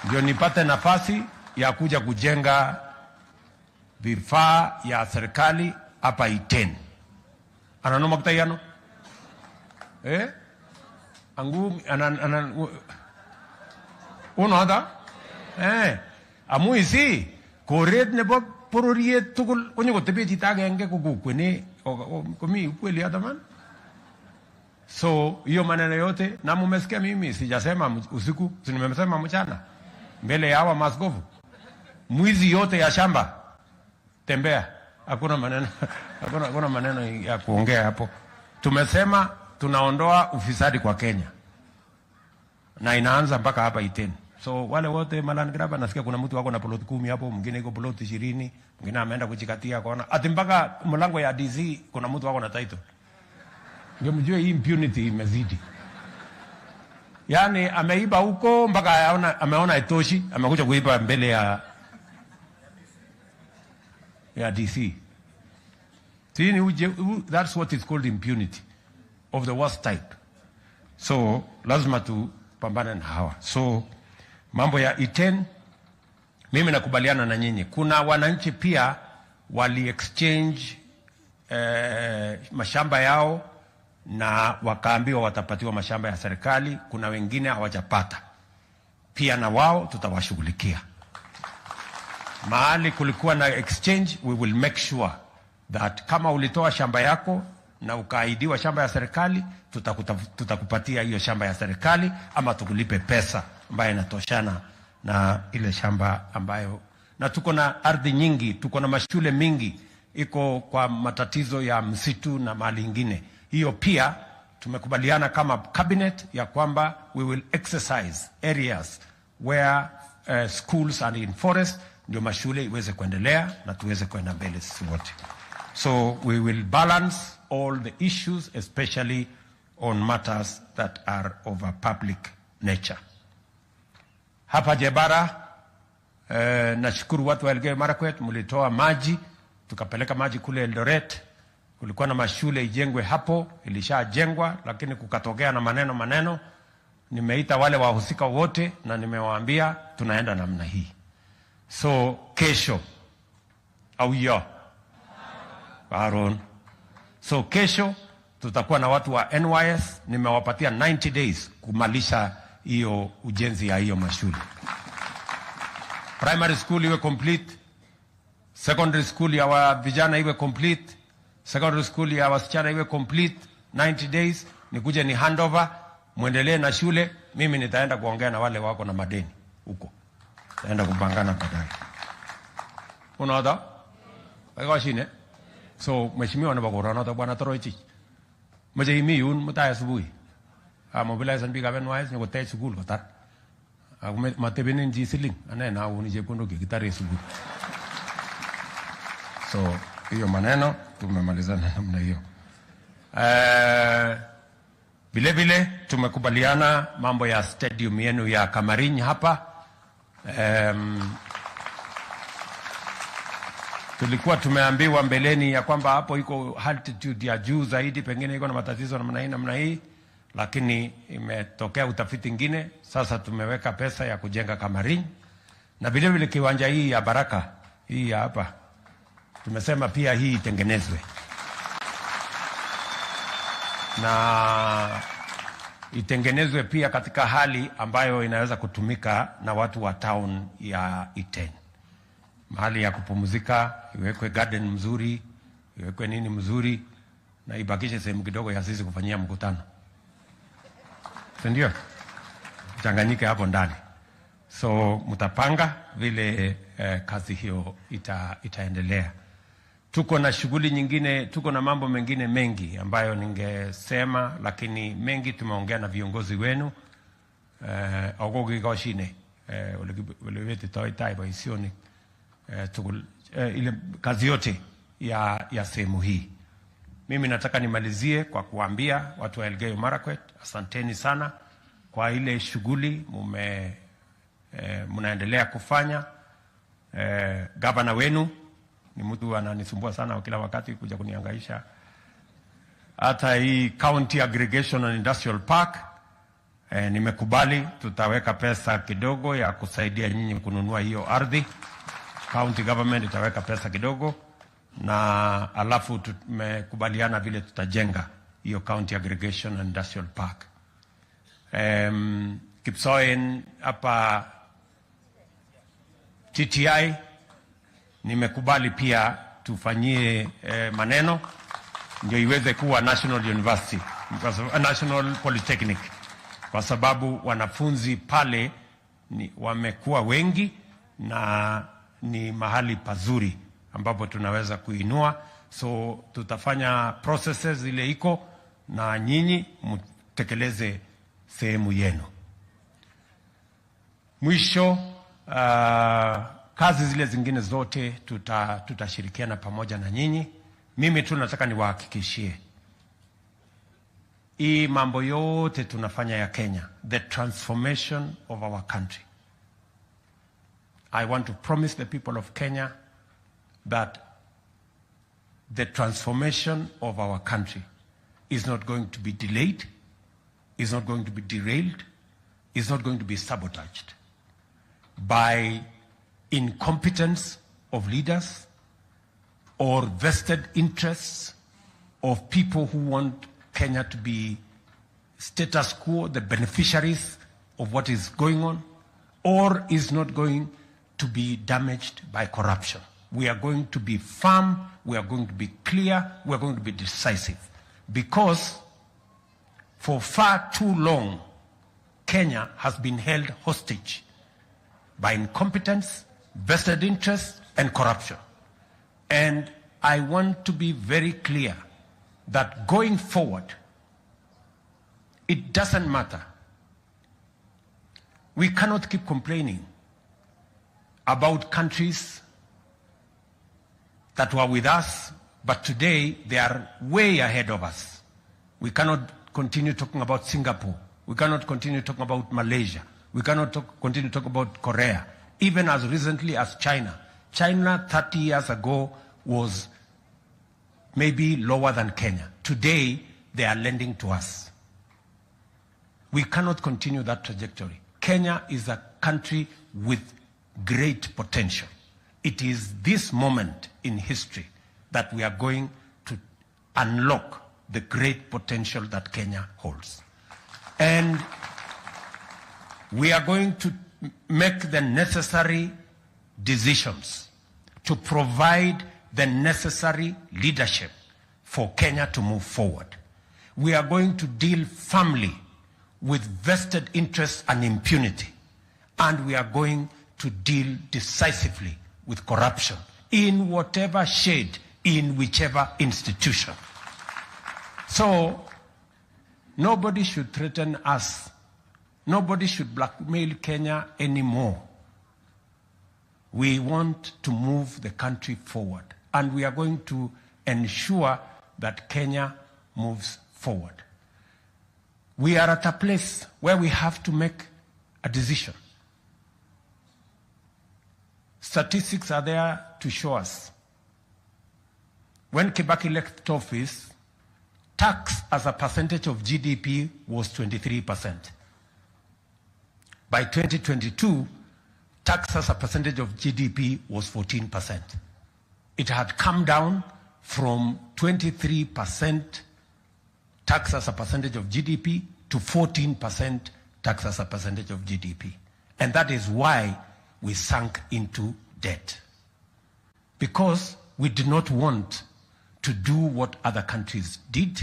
ndio nipate nafasi ya kuja kujenga vifaa ya serikali hapa Iten. Ananoma kutayano angu uno hada amuisi koret nebo pororiet tugul onyo tebe chito agenge kokukweni komi ukweli hata man. So hiyo maneno yote na mumesikia, mimi sijasema usiku, nimesema mchana mbele ya hawa maskofu. Mwizi yote ya shamba tembea, hakuna maneno ya kuongea hapo. Tumesema tunaondoa ufisadi kwa Kenya na inaanza mpaka hapa Iten. So wale wote Malan Graba, nasikia kuna mtu wako na plot 10 hapo, mwingine iko plot 20, mwingine ameenda kujikatia kona. Ati mpaka mlango ya DC kuna mtu wako na title. Ndio mjue hii impunity imezidi. Yaani ameiba huko mpaka ameona itoshi, amekuja kuiba mbele ya DC. That's what is called impunity of the worst type. So lazima tupambane na hawa. So mambo ya Iten, mimi nakubaliana na nyinyi. Kuna wananchi pia wali exchange mashamba yao na wakaambiwa watapatiwa mashamba ya serikali. Kuna wengine hawajapata, pia na wao tutawashughulikia. Mahali kulikuwa na exchange, we will make sure that kama ulitoa shamba yako na ukaahidiwa shamba ya serikali, tutakupatia hiyo shamba ya serikali, ama tukulipe pesa ambayo inatoshana na ile shamba ambayo. Na tuko na ardhi nyingi, tuko na mashule mingi iko kwa matatizo ya msitu na mali ingine. Hiyo pia tumekubaliana kama cabinet ya kwamba we will exercise areas where schools are in forest, ndio mashule iweze kuendelea na tuweze kwenda mbele sisi wote. So we will balance all the issues, especially on matters that are of a public nature. Hapa Jebara, nashukuru watu wa ELGEYO MARAKWET, mlitoa maji, tukapeleka maji kule Eldoret. Kulikuwa na mashule ijengwe hapo, ilishajengwa, lakini kukatokea na maneno. Nimeita wale wahusika wote na nimewaambia tunaenda namna hii. So kesho au yo Aaron, so kesho tutakuwa na watu wa NYS, nimewapatia 90 days kumalisha hiyo ujenzi ya hiyo mashule. Primary school iwe complete, secondary school ya wa vijana iwe complete, secondary school ya wasichana iwe complete. 90 days nikuje ni handover, muendelee na shule. Mimi nitaenda kuongea na wale wako na madeni huko, nitaenda kupangana baadaye. Unaona kwa shine. So mheshimiwa nabagora na bwana Toroichi mje imi yun mutaya asubuhi mobilize and big NYS ni kote school kotar matebeni nji siling ane na uni je kondo kitare asubuhi. So hiyo maneno tumemalizana namna hiyo. Vile tumekubaliana mambo ya stadium yenu ya Kamarin hapa. Tulikuwa tumeambiwa mbeleni ya kwamba hapo iko altitude ya juu zaidi, pengine iko na matatizo namna hii, lakini imetokea utafiti ingine. Sasa tumeweka pesa ya kujenga Kamarin, na vile kiwanja hii ya Baraka hii ya hapa tumesema pia hii itengenezwe na itengenezwe pia katika hali ambayo inaweza kutumika na watu wa town ya Iten. Mahali ya kupumzika, iwekwe garden mzuri, iwekwe nini mzuri, na ibakishe sehemu kidogo ya sisi kufanyia mkutano. Ndio changanyike hapo ndani. So mtapanga vile kazi hiyo itaendelea. tuko na shughuli nyingine, tuko na mambo mengine mengi ambayo ningesema, lakini mengi tumeongea na viongozi wenu. Ogogi goshine ulewete toitai baisioni ile kazi yote ya sehemu hii. Mimi nataka nimalizie kwa kuambia watu wa ELGEYO MARAKWET, asanteni sana kwa ile shughuli mnaendelea kufanya. Gavana wenu ni mtu ananisumbua sana kila wakati kuja kunihangaisha. Hata hii County Aggregation and Industrial Park nimekubali, tutaweka pesa kidogo ya kusaidia nyinyi kununua hiyo ardhi. County government itaweka pesa kidogo, na alafu tumekubaliana vile tutajenga hiyo County Aggregation and Industrial Park. Kipsoen hapa TTI nimekubali pia tufanyie maneno ndio iweze kuwa National University, National Polytechnic, kwa sababu wanafunzi pale wamekuwa wengi na ni mahali pazuri ambapo tunaweza kuinua. So tutafanya processes ile iko na nyinyi mtekeleze sehemu yenu. Mwisho, kazi zile zingine zote tutashirikiana pamoja na nyinyi. Mimi tu nataka niwahakikishie hii mambo yote tunafanya ya Kenya, the transformation of our country. I want to promise the people of Kenya that the transformation of our country is not going to be delayed, is not going to be derailed, is not going to be sabotaged by incompetence of leaders or vested interests of people who want Kenya to be status quo, the beneficiaries of what is going on, or is not going to be damaged by corruption. We are going to be firm, we are going to be clear, we are going to be decisive. Because for far too long, Kenya has been held hostage by incompetence, vested interests, and corruption. And I want to be very clear that going forward, it doesn't matter. We cannot keep complaining about countries that were with us, but today they are way ahead of us. We cannot continue talking about Singapore. We cannot continue talking about Malaysia. We cannot continue talking about Korea. Even as recently as China. China 30 years ago was maybe lower than Kenya. Today, they are lending to us. We cannot continue that trajectory. Kenya is a country with great potential. It is this moment in history that we are going to unlock the great potential that Kenya holds. And we are going to make the necessary decisions to provide the necessary leadership for Kenya to move forward. We are going to deal firmly with vested interests and impunity. And we are going to deal decisively with corruption in whatever shade, in whichever institution. So, nobody should threaten us. Nobody should blackmail Kenya anymore. We want to move the country forward. And we are going to ensure that Kenya moves forward. We are at a place where we have to make a decision. Statistics are there to show us. When Kibaki left office, tax as a percentage of GDP was 23%. By 2022, tax as a percentage of GDP was 14%. It had come down from 23% tax as a percentage of GDP to 14% tax as a percentage of GDP. And that is why we sank into debt. Because we did not want to do what other countries did.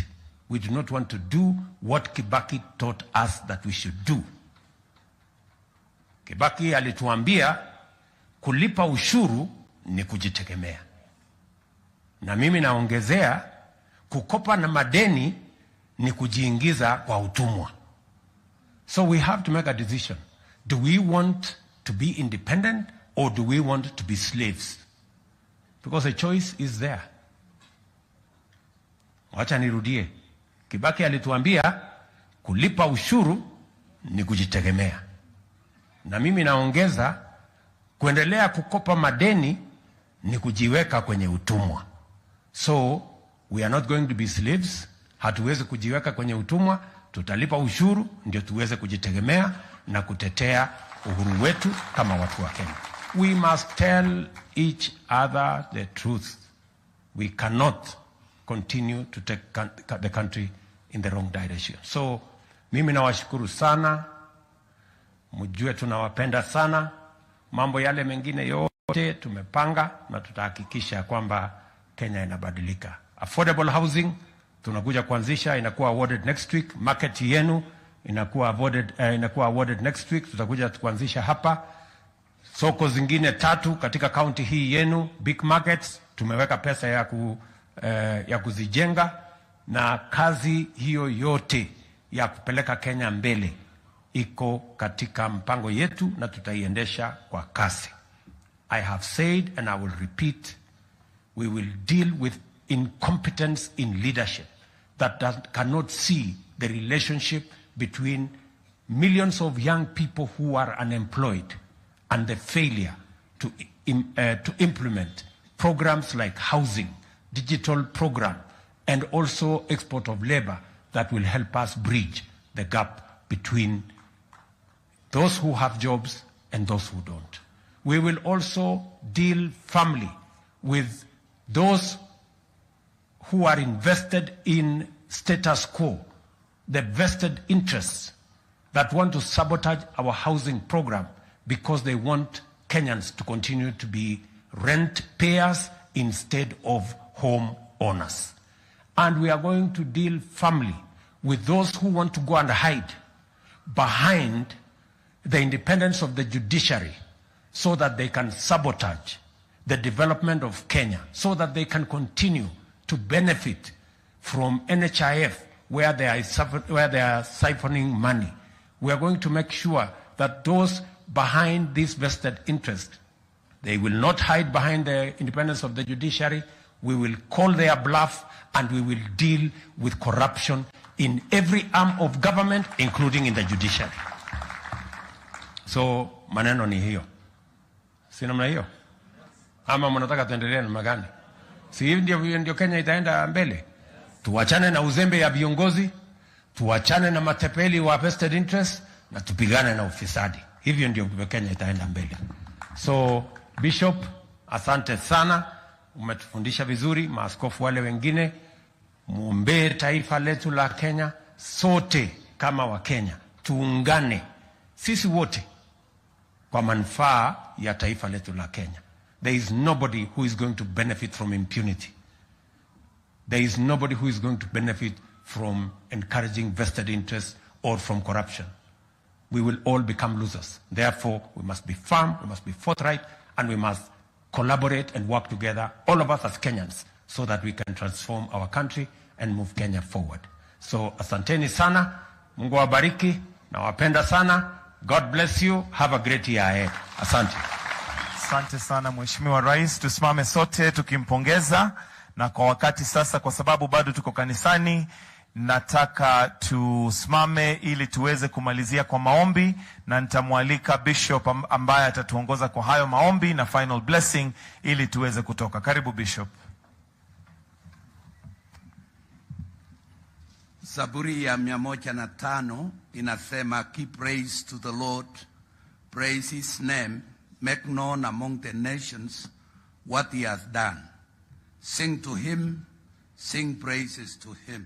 We do not want to do what Kibaki taught us that we should do. Kibaki alituambia kulipa ushuru ni kujitegemea. Na mimi naongezea, kukopa na madeni ni kujiingiza kwa utumwa. So we have to make a decision. Do we want to be independent or do we want to be slaves? Because a choice is there. Wacha nirudie. Kibaki alituambia kulipa ushuru ni kujitegemea. Na mimi naongeza, kuendelea kukopa madeni ni kujiweka kwenye utumwa. So we are not going to be slaves. Hatuwezi kujiweka kwenye utumwa, tutalipa ushuru ndio tuweze kujitegemea na kutetea uhuru wetu kama watu wa Kenya. We must tell each other the truth. We cannot continue to take the country in the wrong direction. So mimi nawashukuru sana, mjue tunawapenda sana. Mambo yale mengine yote tumepanga na tutahakikisha kwamba Kenya inabadilika. Affordable housing tunakuja kuanzisha, inakuwa awarded next week. Market yenu inakuwa awarded next week, tutakuja kuanzisha hapa. Soko zingine 3 katika county hii yenu, big markets, tumeweka pesa ya kuzijenga, na kazi hiyo yote ya kupeleka Kenya mbele iko katika mpango yetu na tutaiendesha kwa kasi. I have said and I will repeat, we will deal with incompetence in leadership that cannot see the relationship between millions of young people who are unemployed and the failure to implement programs like housing, digital program, and also export of labor that will help us bridge the gap between those who have jobs and those who don't. We will also deal firmly with those who are invested in status quo, the vested interests that want to sabotage our housing program because they want Kenyans to continue to be rent payers instead of home owners. And we are going to deal firmly with those who want to go and hide behind the independence of the judiciary so that they can sabotage the development of Kenya, so that they can continue to benefit from NHIF where they are siphoning money. We are going to make sure that those behind this vested interest, they will not hide behind the independence of the judiciary. We will call their bluff and we will deal with corruption in every arm of government, including in the judiciary. So maneno ni hiyo. Si namna hiyo? Ama mnataka tuendelee namna gani? Si hivi ndio Kenya itaenda mbele? Tuachane na uzembe ya viongozi, tuachane na matepeli wa vested interest, na tupigane na ufisadi. Hivyo ndio Kenya itaenda mbele. So Bishop, asante sana, umetufundisha vizuri. Maaskofu wale wengine, muombee taifa letu la Kenya. Sote kama wa Kenya tuungane sisi wote kwa manufaa ya taifa letu la Kenya. There is nobody who is going to benefit from impunity. There is nobody who is going to benefit from encouraging vested interests or from corruption. We will all become losers. Therefore, we must be firm, we must be forthright, and we must collaborate and work together, all of us as Kenyans, so that we can transform our country and move Kenya forward. So, asanteni sana, Mungu wabariki, nawapenda sana. God bless you. Have a great year ahead. Asante. Asante sana Mheshimiwa Rais, tusimame sote tukimpongeza. Na kwa wakati sasa, kwa sababu bado tuko kanisani, nataka tusimame ili tuweze kumalizia kwa maombi, na nitamwalika Bishop ambaye atatuongoza kwa hayo maombi na final blessing ili tuweze kutoka. Karibu Bishop. Zaburi ya 105 inasema, keep praise to the Lord, praise his name, make known among the nations what he has done. Sing to him, sing praises to him.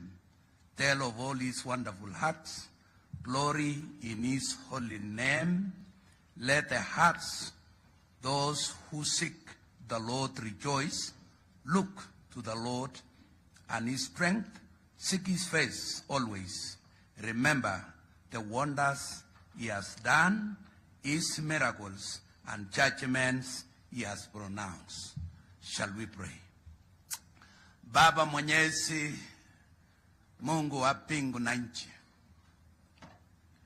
Tell of all his wonderful acts, glory in his holy name. Let the hearts, those who seek the Lord, rejoice. Look to the Lord and his strength. Seek his face always. Remember the wonders he has done, his miracles and judgments he has pronounced. Shall we pray? Baba Mwenyezi, Mungu wa mbingu na nchi,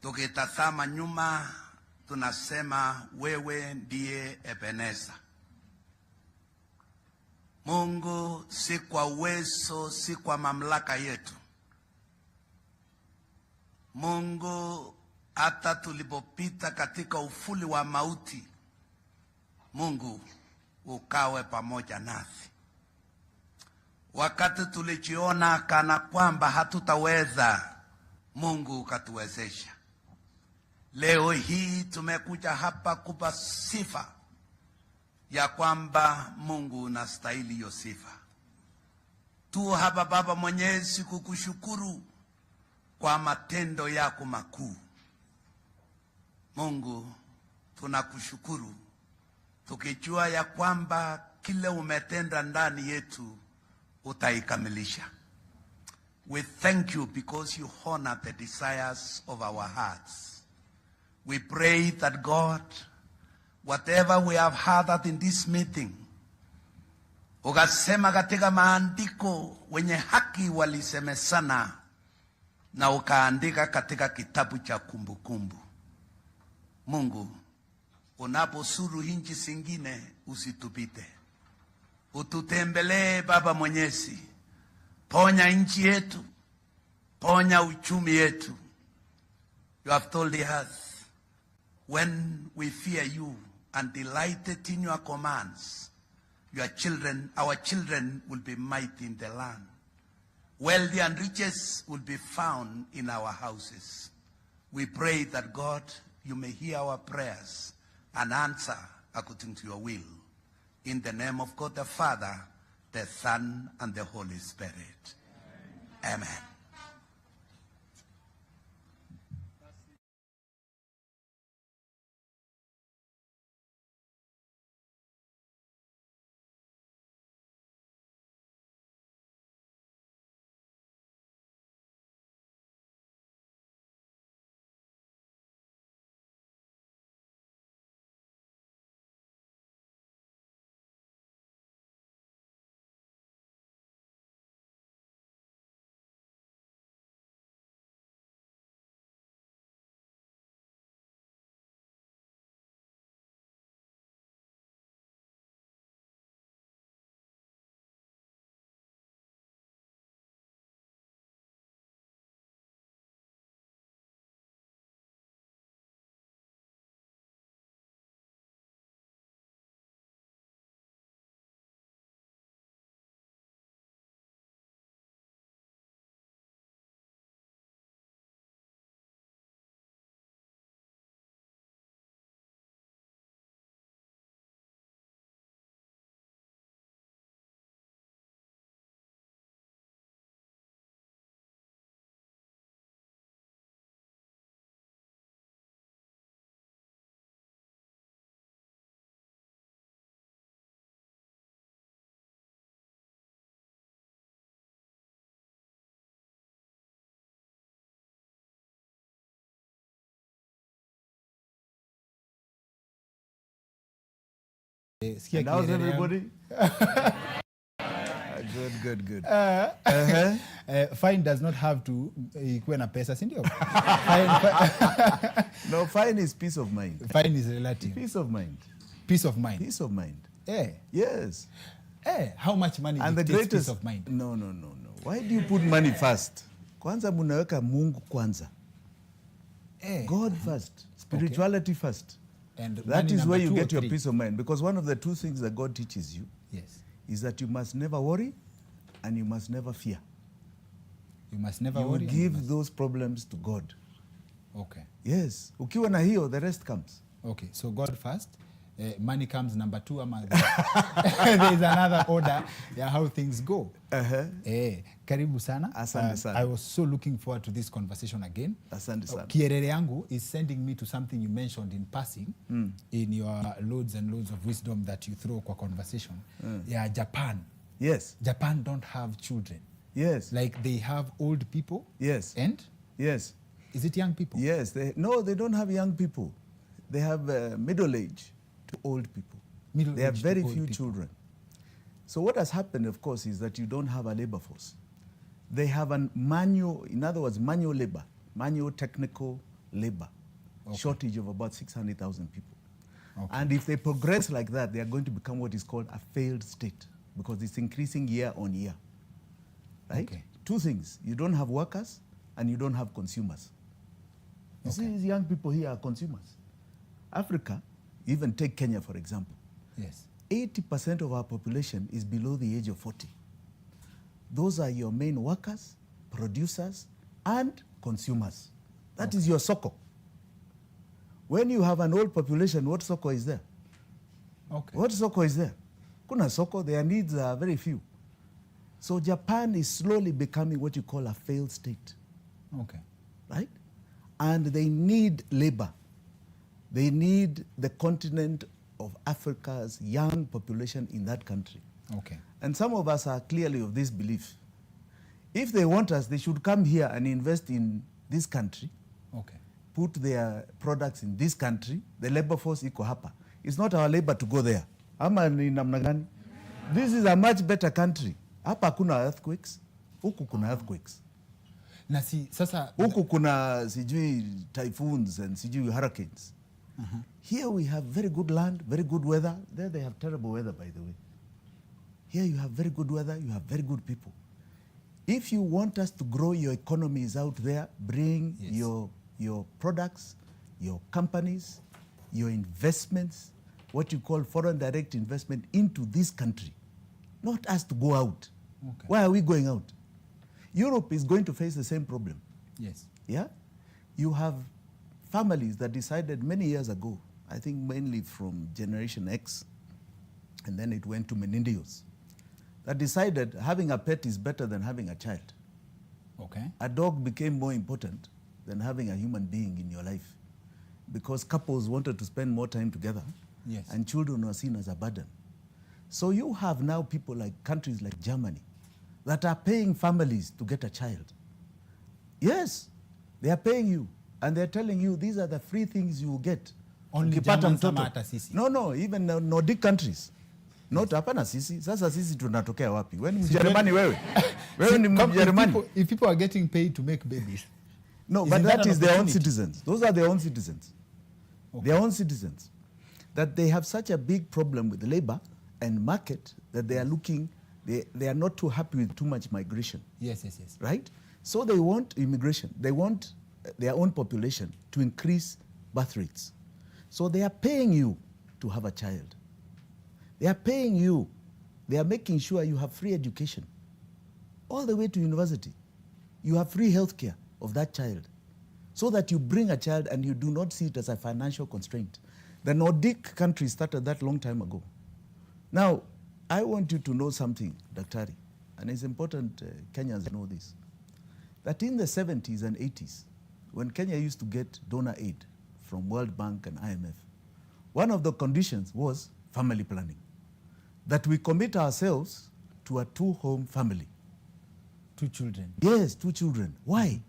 tukitazama nyuma tunasema wewe ndiye Ebeneza. Mungu, si kwa uwezo, si kwa mamlaka yetu. Mungu, hata tulipopita katika ufuli wa mauti, Mungu ukawe pamoja nasi. Wakati tulijiona kana kwamba hatutaweza, Mungu ukatuwezesha. Leo hii tumekuja hapa kupa sifa ya kwamba Mungu unastahili hiyo sifa. Tu hapa Baba Mwenyezi kukushukuru kwa matendo yako makuu. Mungu, tunakushukuru tukijua ya kwamba kile umetenda ndani yetu utaikamilisha. We thank you because you honor the desires of our hearts. We pray that God, whatever we have heard in this meeting, ukasema katika maandiko wenye haki walisemesana, na ukaandika katika kitabu cha kumbukumbu. Mungu, unaposuru nchi zingine usitupite. Ututembelee Baba Mwenyezi. Ponya nchi yetu, ponya uchumi yetu. You have told us, when we fear you and delighted in your commands, our children will be mighty in the land. Wealth and riches will be found in our houses. We pray that God, you may hear our prayers and answer according to your will. In the name of God the Father, the Son, and the Holy Spirit. Amen. And how's everybody? Good. Fine does not have to ikuwe na pesa, si ndio? No, fine is peace of mind. Fine is relative. Peace of mind. Peace of mind. Peace of mind. Yes. How much money and the greatest peace of mind? No. Why do you put money first? Kwanza munaweka Mungu kwanza. God first. Spirituality first. And that is where you get your peace of mind. Because one of the two things that God teaches you is that you must never worry and you must never fear. You must never worry. You give those problems to God. Okay. Yes. Ukiwa na hiyo, the rest comes. Okay. So God first. Money comes number 2. There is another order how things go. Karibu sana. Asante sana. I was so looking forward to this conversation again. Asante sana. Kierere yangu is sending me to something you mentioned in passing in your loads and loads of wisdom that you throw kwa conversation. Japan. Yes. Japan don't have children. Yes. Like they have old people. Yes. And? Yes. Is it young people? Yes. They don't have young people. They have middle age to old people. They have very few children. So what has happened, of course, is that you don't have a labor force. They have a manual, in other words, manual labor, manual technical labor, shortage of about 600,000 people. And if they progress like that, they are going to become what is called a failed state, because it's increasing year on year, right? Two things: you don't have workers and you don't have consumers. You see, these young people here are consumers. Africa, even take Kenya for example. Yes. 80% of our population is below the age of 40. Those are your main workers, producers, and consumers. That is your soko. When you have an old population, what soko is there? What soko is there? Kuna soko, their needs are very few. So Japan is slowly becoming what you call a failed state. Right? And they need labor. They need the continent of Africa's young population in that country. And some of us are clearly of this belief. If they want us, they should come here and invest in this country. Put their products in this country. The labor force iko hapa. It's not our labor to go there. Ama ni namna gani? This is a much better country. Hapa kuna earthquakes. Huku kuna earthquakes. Na si sasa huku kuna sijui typhoons and sijui hurricanes. Here we have very good land, very good weather. There they have terrible weather, by the way. Here you have very good weather, you have very good people. If you want us to grow your economies out there, bring your products, your companies, your investments, what you call foreign direct investment into this country, not us to go out. Why are we going out? Europe is going to face the same problem. Yeah? You have families that decided many years ago, I think mainly from Generation X, and then it went to millennials, that decided having a pet is better than having a child. A dog became more important than having a human being in your life, because couples wanted to spend more time together, and children were seen as a burden. So you have now people like countries like Germany that are paying families to get a child. Yes, they are paying you, and they're telling you these are the free things you will get. Only Germans ama hata sisi? No, even Nordic countries. Not hapana sisi. Sasa sisi tunatokea wapi? Wewe ni Mjerumani wewe. Wewe ni Mjerumani. If people are getting paid to make babies. No, but that is their own citizens. Those are their own citizens. Their own citizens. That they have such a big problem with labor and market that they are looking, they are not too happy with too much migration. Yes. Right? So they want immigration. They want their own population to increase birth rates. So they are paying you to have a child. They are paying you. They are making sure you have free education all the way to university. You have free health care of that child, so that you bring a child and you do not see it as a financial constraint. The Nordic countries started that long time ago. Now, I want you to know something, Daktari, and it's important Kenyans know this, that in the 70s and 80s, when Kenya used to get donor aid from World Bank and IMF, one of the conditions was family planning, that we commit ourselves to a 2-home family. 2 children? Yes, 2 children. Why?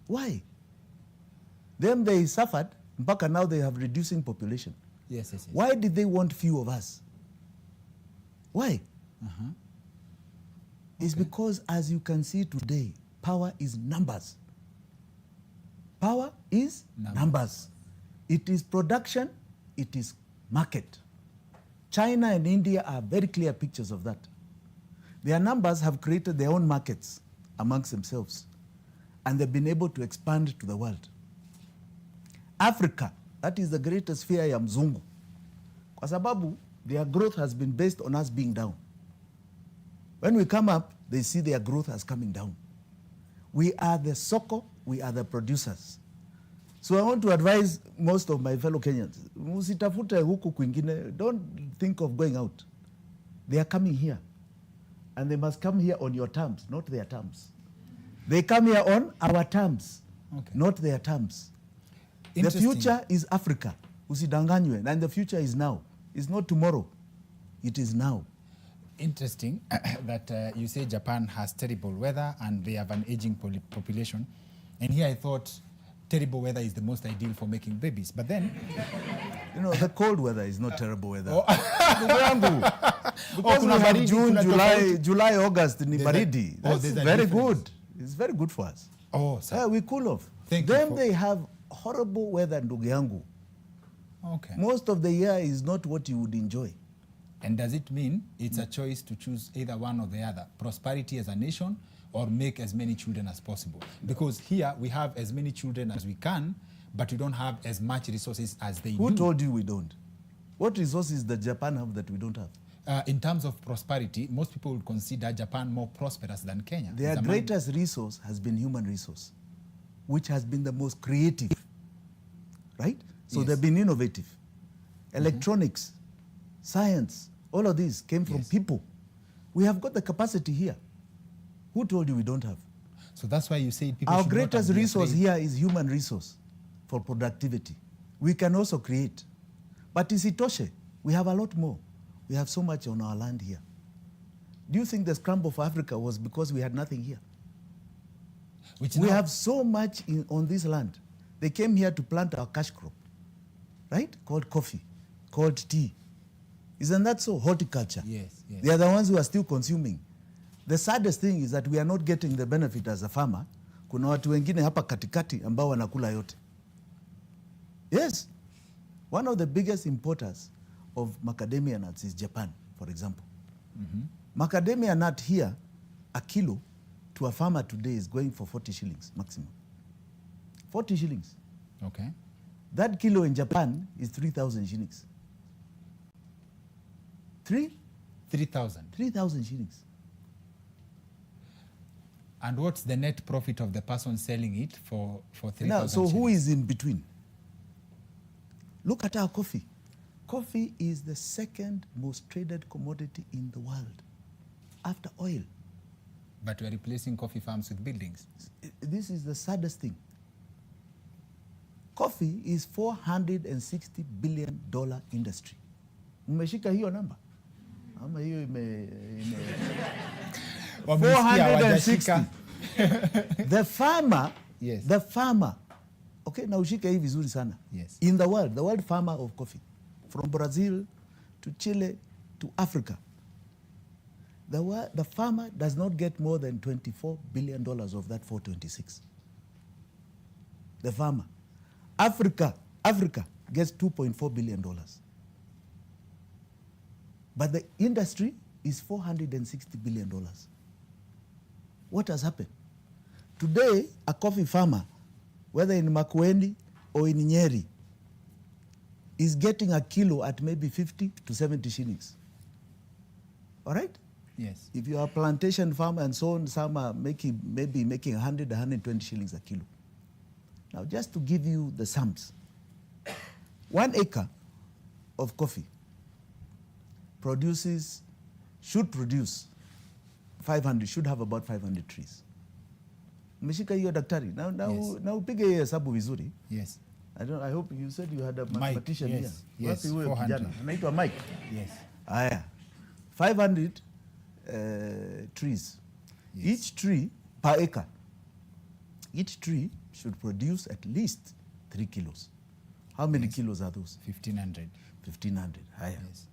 Why? Then they suffered, mpaka now they have reducing population. Yes. Why did they want few of us? Why? It's because, as you can see today, power is numbers. Power is numbers. It is production, it is market. China and India are very clear pictures of that. Their numbers have created their own markets amongst themselves, and they've been able to expand to the world. Africa, that is the greatest fear ya mzungu, kwa sababu their growth has been based on us being down. When we come up, they see their growth as coming down. We are the soko, we are the producers. So I want to advise most of my fellow Kenyans, musitafute huku kwingine, don't think of going out. They are coming here, and they must come here on your terms, not their terms. They come here on our terms, not their terms. The future is Africa, usidanganywe, and the future is now. It's not tomorrow, it is now. Interesting that you say Japan has terrible weather and they have an aging population. And here I thought terrible weather is the most ideal for making babies. But then... You know, the cold weather is not terrible weather. Because we kuna have baridi, June, kuna tofauti. July, August ni There's baridi. a- That's there's a very difference. good. It's very good for us. Oh, sir. Yeah, we cool off. Thank you Then for- they have horrible weather, ndugu yangu. Okay. Most of the year is not what you would enjoy. And does it mean it's a choice to choose either one or the other, prosperity as a nation or make as many children as possible? Because here we have as many children as we can, but we don't have as much resources as they Who do. told you we don't? What resources does Japan have that we don't have? In terms of prosperity, most people would consider Japan more prosperous than Kenya. Their It's a greatest resource has been human resource, which has been the most creative, right? So Yes. they've been innovative. Electronics, science, all of these came from Yes. people. We have got the capacity here. Who told you we don't have? So that's why you say people Our should not greatest be resource afraid. here is human resource for productivity. We can also create. But isitoshe, we have a lot more. We have so much on our land here. Do you think the scramble for Africa was because we had nothing here? Which We now- have so much on this land. They came here to plant our cash crop, right? Called coffee, called tea. Isn't that so? Horticulture. Yes, yes. They are the ones who are still consuming. The saddest thing is that we are not getting the benefit as a farmer. Kuna watu wengine hapa katikati ambao wanakula yote. Yes. One of the biggest importers of macadamia nuts is Japan, for example. Macadamia nut here, a kilo to a farmer today is going for 40 shillings maximum. 40 shillings. Okay. That kilo in Japan is 3,000 shillings. 3,000. 3,000 shillings. And what's the net profit of the person selling it for 3,000? Now, so who shillings? is in between? Look at our coffee. Coffee is the second most traded commodity in the world after oil. But we're replacing coffee farms with buildings. This is the saddest thing. Coffee is $460 billion industry. Mmeshika hiyo namba? Ama hiyo ime Wamesikia, 460. wajashika. The farmer, okay, na ushike hii vizuri sana. Yes. In the world farmer of coffee, from Brazil to Chile to Africa, the farmer does not get more than $24 billion of that 426. The farmer. Africa gets $2.4 billion. But the industry is $460 billion. What has happened? Today, a coffee farmer, whether in Makueni or in Nyeri, is getting a kilo at maybe 50 to 70 shillings. All right? Yes. If you are a plantation farmer and so on, some are maybe making 100, 120 shillings a kilo. Now, just to give you the sums, 1 acre of coffee should produce 500, should have about 500 trees. Umeshika hiyo daktari? Na upige hiyo hesabu vizuri. Yes. I hope you said you had a Mike, mathematician yes, here. yes, Wapi huyo 400. kijana? Anaitwa Mike. Yes. Aya. 500 trees. Yes. Each tree per acre. Each tree should produce at least 3 kilos. How many kilos are those? 1,500. 1,500. Higher. Yes.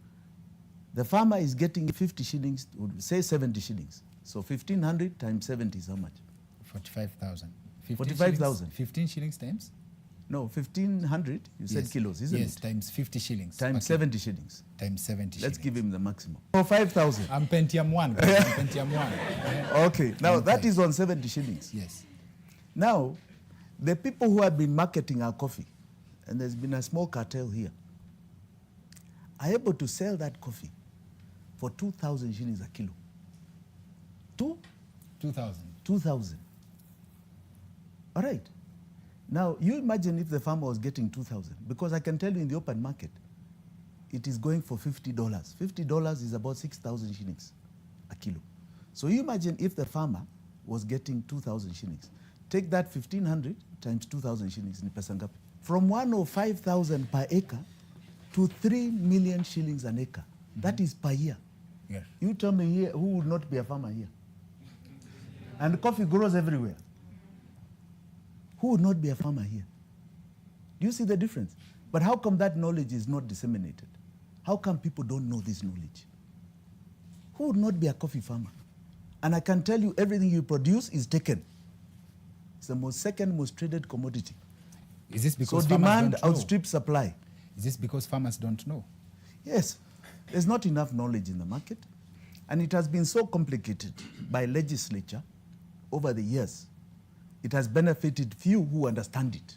The farmer is getting 50 shillings, say 70 shillings. So 1,500 times 70 is how much? 45,000. 45,000. 15 shillings times? No, 1,500, you said Yes. kilos, isn't yes, it? times 50 shillings. Times Okay. 70 shillings. Times 70 Let's shillings. give him the maximum. For 5,000. I'm Pentium 1. guys. I'm Pentium 1. Okay, now Okay. that is on 70 shillings. Yes. Now, the people who have been marketing our coffee, and there's been a small cartel here, are able to sell that coffee for 2,000 shillings a kilo. 2,000. 2,000. All right. Now, you imagine if the farmer was getting 2,000, because I can tell you in the open market, it is going for $50. $50 is about 6,000 shillings a kilo. So you imagine if the farmer was getting 2,000 shillings. Take that 1,500 times 2,000 shillings, ni pesa ngapi? From 105,000 per acre to 3 million shillings an acre. That is per year. Yes. You tell me here, who would not be a farmer here? And coffee grows everywhere. Who would not be a farmer here? Do you see the difference? But how come that knowledge is not disseminated? How come people don't know this knowledge? who would not be a coffee farmer? And I can tell you everything you produce is taken. It's the second most traded commodity. Is this because So farmers demand don't know? outstrips supply. Is this because farmers don't know? Yes, there's not enough knowledge in the market. And it has been so complicated by legislature over the years. It has benefited few who understand it.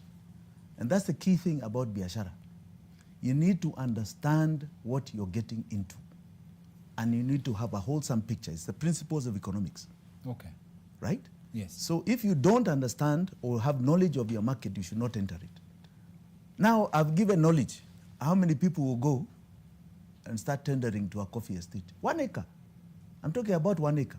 And that's the key thing about biashara. You need to understand what you're getting into. And you need to have a wholesome picture. It's the principles of economics, Okay. right? Yes. So if you don't understand or have knowledge of your market, you should not enter it. Now, I've given knowledge. How many people will go and start tendering to a coffee estate? 1 acre. I'm talking about 1 acre.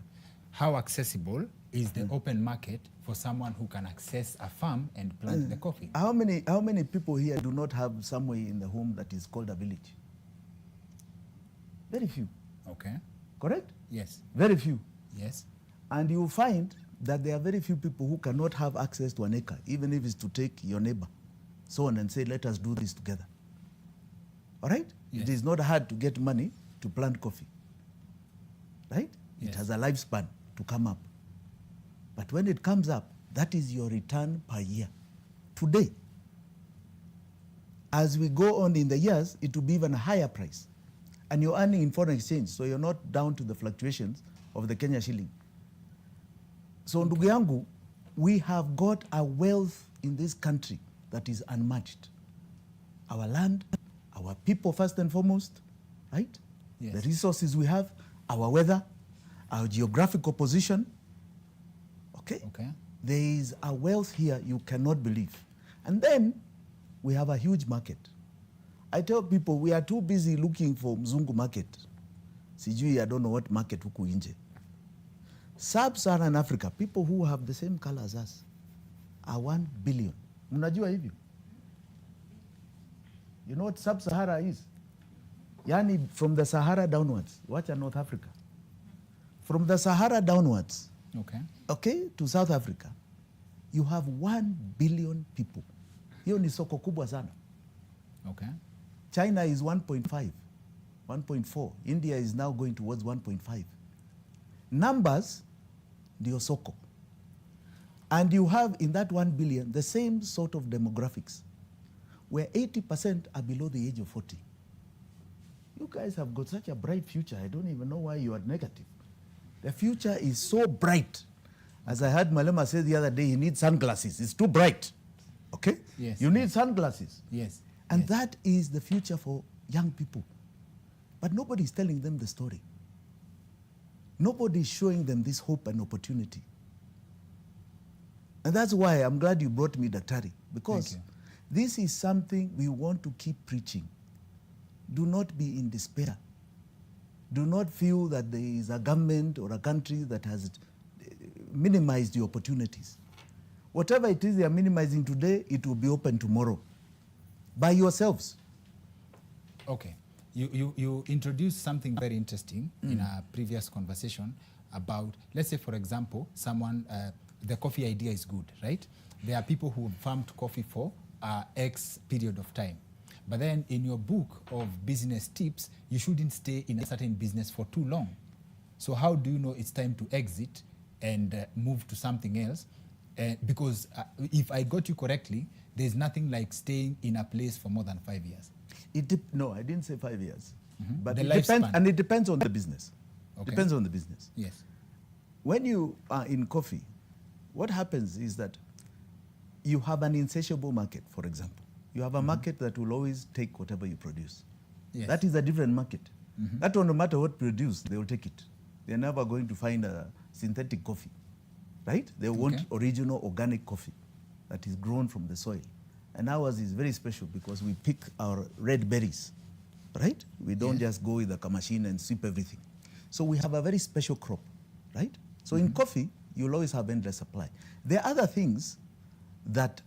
How accessible is the open market for someone who can access a farm and plant the coffee? How many people here do not have somewhere in the home that is called a village? Very few, Okay. correct? Yes. Very few. Yes. And you find that there are very few people who cannot have access to 1 acre, even if it's to take your neighbor, so on, and say, let us do this together. All right? Yes. It is not hard to get money to plant coffee. Right? Yes. It has a lifespan to come up. But when it comes up, that is your return per year. Today, as we go on in the years, it will be even a higher price. And you're earning in foreign exchange, so you're not down to the fluctuations of the Kenya shilling. So ndugu yangu, we have got a wealth in this country that is unmatched. Our land, our people first and foremost, right? Yes. The resources we have, our weather, our geographical position. Okay? Okay. There is a wealth here you cannot believe. And then we have a huge market. I tell people we are too busy looking for mzungu market. Sijui, I don't know what market huku inje. Sub-Saharan Africa, people who have the same color as us, are 1 billion. Mnajua hivyo? You know what Sub-Sahara is? Yani from the Sahara downwards, watch North Africa. From the Sahara downwards, Okay. okay, to South Africa, you have 1 billion people. Hiyo ni soko kubwa sana. Okay. China is 1.5, 1.4. India is now going towards 1.5. Numbers, ndio soko. And you have in that 1 billion the same sort of demographics, where 80% are below the age of 40. You guys have got such a bright future. I don't even know why you are negative. The future is so bright. As I heard Malema say the other day, he needs sunglasses. It's too bright. Okay? Yes. You need sunglasses. Yes. And yes. that is the future for young people. But nobody is telling them the story. Nobody is showing them this hope and opportunity. And that's why I'm glad you brought me Daktari, because this is something we want to keep preaching. Do not be in despair. Do not feel that there is a government or a country that has minimized the opportunities. Whatever it is they are minimizing today, it will be open tomorrow. By yourselves. Okay. You introduced something very interesting in a previous conversation about, let's say, for example, someone, the coffee idea is good, right? There are people who farmed coffee for X period of time. But then in your book of business tips, you shouldn't stay in a certain business for too long. So how do you know it's time to exit and move to something else? Because if I got you correctly, there's nothing like staying in a place for more than 5 years. No, I didn't say 5 years. But The it depends, lifespan. and it depends on the business. Okay. Depends on the business. Yes. When you are in coffee, what happens is that you have an insatiable market, for example. You have a market that will always take whatever you produce. Yes. That is a different market. That one, no matter what produce, they will take it. They're never going to find a synthetic coffee, right? They want original organic coffee that is grown from the soil. And ours is very special because we pick our red berries, right? We don't just go with a machine and sweep everything. So we have a very special crop, right? So in coffee, you'll always have endless supply. There are other things that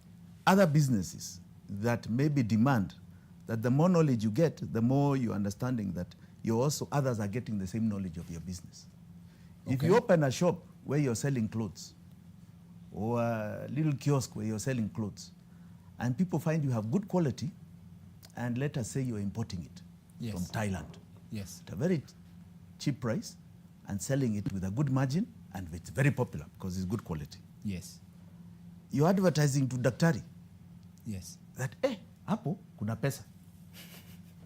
other businesses that maybe demand that the more knowledge you get, the more you're understanding that you also, others are getting the same knowledge of your business. If you open a shop where you're selling clothes, or a little kiosk where you're selling clothes, and people find you have good quality, and let us say you're importing it from Thailand Yes. at a very cheap price, and selling it with a good margin, and it's very popular because it's good quality. Yes. You're advertising to daktari Yes. that hapo kuna pesa.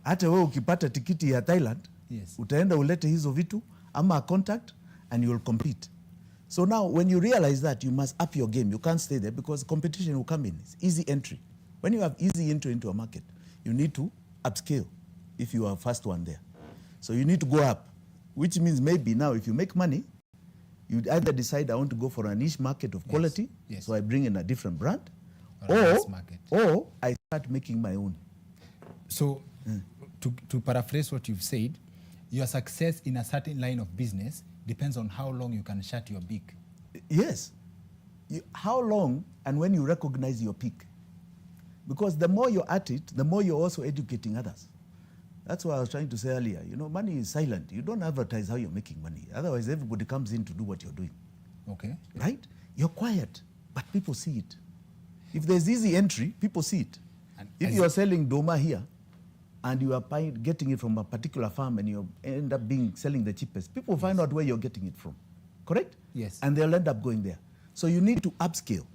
Hata wewe ukipata tikiti ya Thailand, Yes. utaenda ulete hizo vitu ama a contact and you'll compete. So now when you realize that, you must up your game. You can't stay there because competition will come in. It's easy entry. When you have easy entry into a market, you need to upscale if you are first one there. So you need to go up, which means maybe now if you make money, you'd either decide I want to go for a niche market of quality, Yes. so I bring in a different brand, Or a mass market. or I start making my own. So, to paraphrase what you've said, your success in a certain line of business depends on how long you can shut your beak. Yes. How long and when you recognize your peak. Because the more you're at it, the more you're also educating others. That's what I was trying to say earlier. You know, money is silent. You don't advertise how you're making money. Otherwise, everybody comes in to do what you're doing. Okay. Right? You're quiet, but people see it. If there's easy entry, people see it. And If you're selling doma here, and you are getting it from a particular farm and you end up selling the cheapest, people find out where you're getting it from. Correct? Yes. And they'll end up going there. So you need to upscale.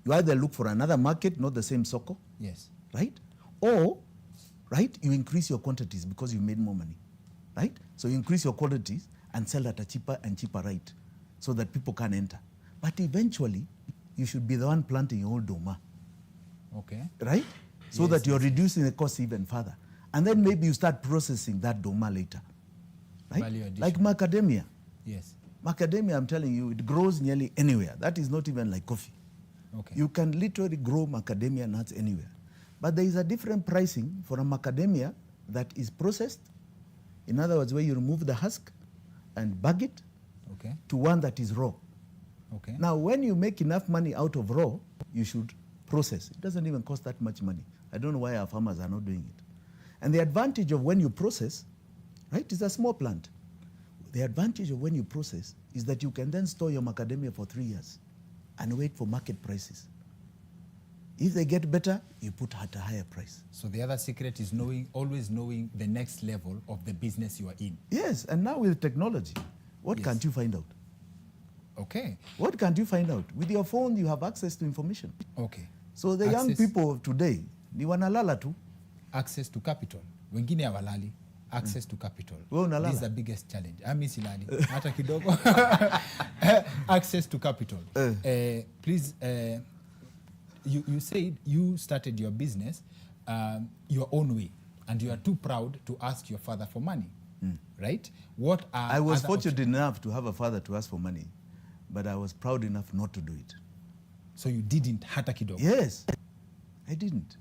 You either look for another market, not the same soko, Yes. right? Or, right, you increase your quantities because you made more money, right? So you increase your quantities and sell at a cheaper and cheaper rate so that people can enter. But eventually, you should be the one planting your own doma, Okay. right? So that you're reducing the cost even further. And then maybe you start processing that doma later, right? Value addition. Like macadamia. Yes. Macadamia, I'm telling you, it grows nearly anywhere. That is not even like coffee. Okay. You can literally grow macadamia nuts anywhere. But there is a different pricing for a macadamia that is processed. In other words, where you remove the husk and bag it, Okay. to one that is raw. Okay. Now, when you make enough money out of raw, you should process. It doesn't even cost that much money. I don't know why our farmers are not doing it. And the advantage of when you process, right, is a small plant. The advantage of when you process is that you can then store your macadamia for 3 years and wait for market prices. If they get better, you put at a higher price. So the other secret is always knowing the next level of the business you are in. Yes, and now with technology, what Yes. can't you find out? Okay. What can't you find out? With your phone, you have access to information. Okay. So the young Access. people of today, ni wanalala tu. Access to capital. Wengine hawalali. Access to capital. Wewe unalala? This is the biggest challenge. Ami silali. Hata kidogo. Access to capital. Please, you said you started your business your own way, and you are too proud to ask your father for money, right? What are I was other fortunate enough to have a father to ask for money, but I was proud enough not to do it. So you didn't hata kidogo? Yes, I didn't.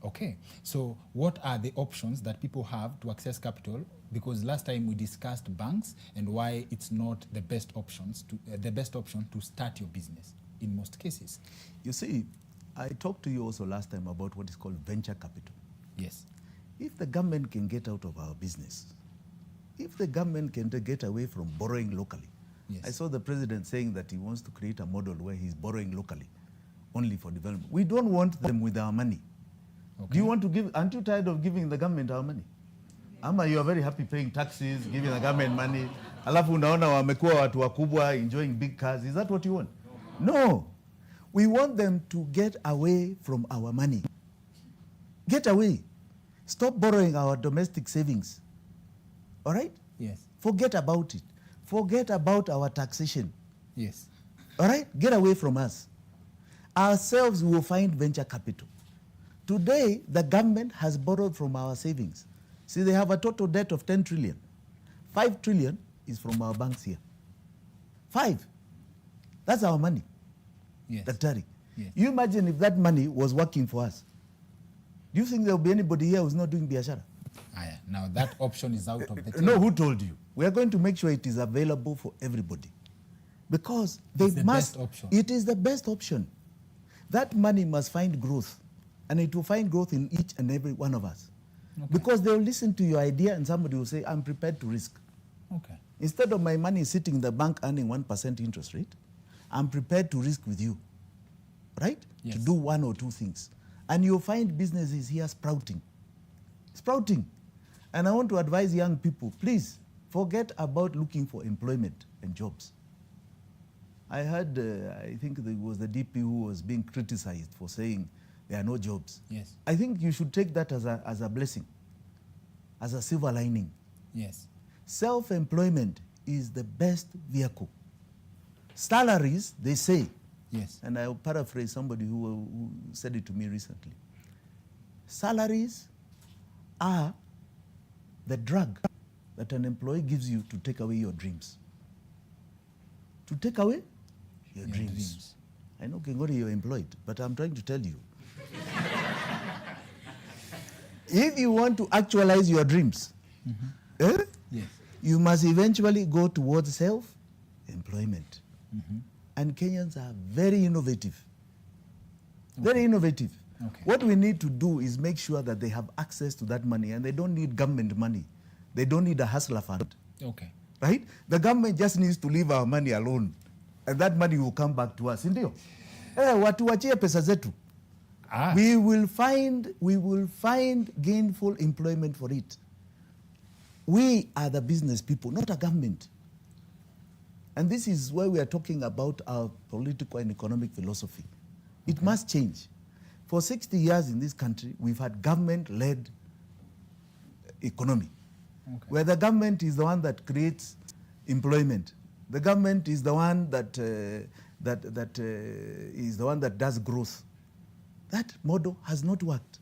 Okay. So what are the options that people have to access capital? Because last time we discussed banks and why it's not the best options to the best option to start your business in most cases. You see, I talked to you also last time about what is called venture capital. Yes. If the government can get out of our business, if the government can get away from borrowing locally, Yes. I saw the president saying that he wants to create a model where he's borrowing locally, only for development. We don't want them with our money. Okay. Do you want to give, aren't you tired of giving the government our money? Ama you are very happy paying taxes, giving the government money, alafu unaona wamekuwa watu wakubwa enjoying big cars. Is that what you want? No. We want them to get away from our money. Get away. Stop borrowing our domestic savings. All right? Yes. Forget about it. Forget about our taxation. Yes. All right? Get away from us. Ourselves will find venture capital. Today, the government has borrowed from our savings. See, they have a total debt of 10 trillion. 5 trillion is from our banks here. 5. That's our money. Yes. Daktari. Yes. You imagine if that money was working for us. Do you think there will be anybody here who's not doing biashara? Now that option is out of the table. No, who told you? We are going to make sure it is available for everybody. Because they It's the must. best option. It is the best option. That money must find growth. And it will find growth in each and every one of us. Okay. Because they will listen to your idea and somebody will say, I'm prepared to risk. Okay. Instead of my money sitting in the bank earning 1% interest rate, I'm prepared to risk with you, right? Yes. To do one or two things. And you'll find businesses here sprouting. Sprouting. And I want to advise young people, please, Forget about looking for employment and jobs. I heard, I think there was the DP who was being criticized for saying there are no jobs. Yes. I think you should take that as a blessing, as a silver lining. Yes. Self-employment is the best vehicle. Salaries, they say, Yes. and I'll paraphrase somebody who said it to me recently. Salaries are the drug that an employee gives you to take away your dreams. To take away your dreams. I know, Kengori, you're employed, but I'm trying to tell you. If you want to actualize your dreams, Yes. you must eventually go towards self-employment. And Kenyans are very innovative. Very innovative. Okay. What we need to do is make sure that they have access to that money, and they don't need government money. They don't need a hustler fund. Okay. Right? The government just needs to leave our money alone, and that money will come back to us. Ndio? Watuachie pesa zetu. We will find gainful employment for it. We are the business people, not a government. And this is why we are talking about our political and economic philosophy. It must change. For 60 years in this country, we've had government-led economy, where the government is the one that creates employment. The government is the one that is the one that does growth. That model has not worked.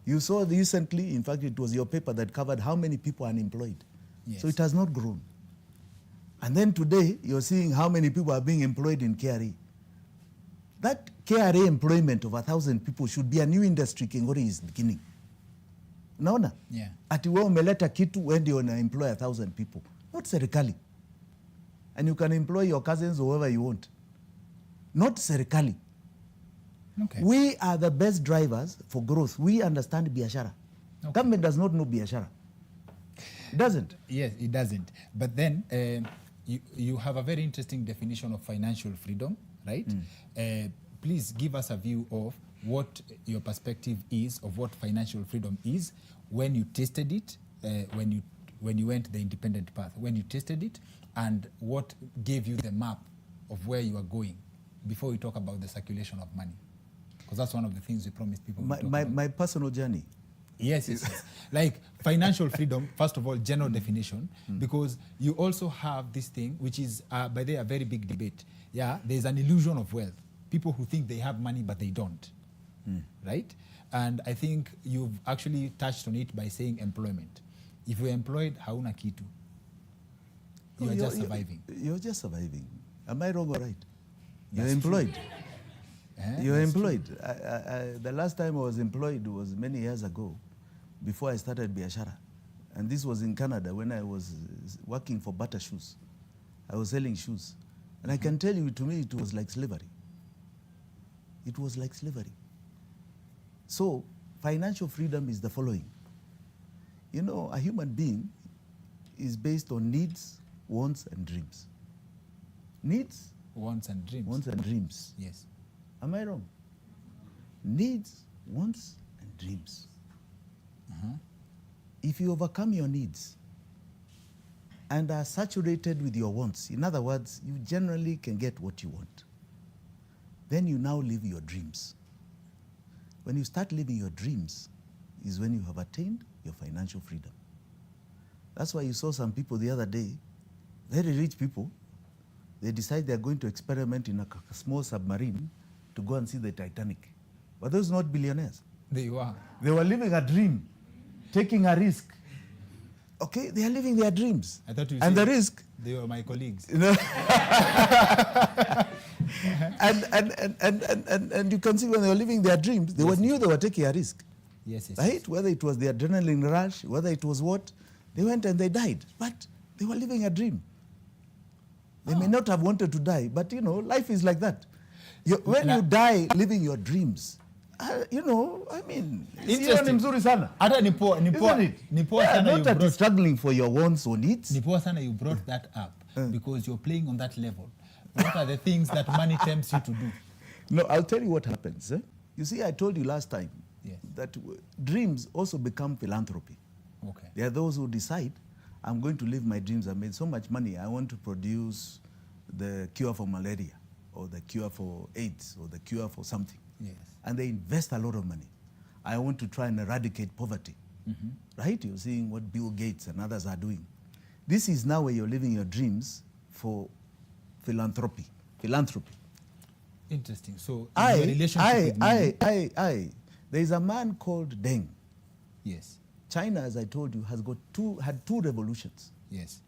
You saw recently, in fact, it was your paper that covered how many people are unemployed. Yes. So it has not grown. And then today, you're seeing how many people are being employed in KRA. That KRA employment of 1,000 people should be a new industry Kengori is beginning. Unaona? Yeah. Ati wewe umeleta kitu when you employ 1,000 people. Not serikali. And you can employ your cousins or whoever you want. Not serikali. Okay. We are the best drivers for growth. We understand biashara. Okay. Government does not know biashara. It doesn't. Yes, it doesn't. But then you have a very interesting definition of financial freedom, right? Please give us a view of what your perspective is of what financial freedom is when you tasted it, when you went the independent path, when you tasted it, and what gave you the map of where you are going before we talk about the circulation of money. Because that's one of the things we promised people. My personal journey. Yes, yes. Like financial freedom, first of all, general definition, because you also have this thing, which is, by the way, a very big debate. Yeah, there's an illusion of wealth. People who think they have money, but they don't, right? And I think you've actually touched on it by saying employment. If you're employed, hauna kitu. You're just surviving. You're just surviving. Am I wrong or right? That's you're employed. You're that's employed. The last time I was employed was many years ago, before I started biashara. And this was in Canada when I was working for Butter Shoes. I was selling shoes. And I can tell you, to me, it was like slavery. It was like slavery. So, financial freedom is the following. You know, a human being is based on needs, wants, and dreams. Needs, Wants and dreams. wants, and dreams. Yes. Am I wrong? Needs, wants, and dreams. If you overcome your needs and are saturated with your wants, in other words, you generally can get what you want, then you now live your dreams. When you start living your dreams is when you have attained your financial freedom. That's why you saw some people the other day, very rich people, they decide they're going to experiment in a small submarine to go and see the Titanic. But those are not billionaires. They were. They were living a dream, taking a risk. Okay, they are living their dreams. I thought you and said the risk. They were my colleagues. You know, and you can see when they were living their dreams, they knew they were taking a risk. Yes, yes. Right? Yes. Whether it was the adrenaline rush, whether it was what, they went and they died. But they were living a dream. They may not have wanted to die, but you know, life is like that. When you die living your dreams, you know, I mean, Interesting. Hata ni poa sana not you that brought, struggling for your wants or needs. ni poa sana you brought that up because you're playing on that level. What are the things that money tempts you to do? No, I'll tell you what happens. You see, I told you last time Yes. that dreams also become philanthropy. Okay. There are those who decide, I'm going to live my dreams. I made so much money. I want to produce the cure for malaria or the cure for AIDS or the cure for something. Yes. And they invest a lot of money. I want to try and eradicate poverty. Right? You're seeing what Bill Gates and others are doing. This is now where you're living your dreams for philanthropy. Interesting. So, in your relationship with money, there is a man called Deng. yes, China, as I told you, had two revolutions. yes,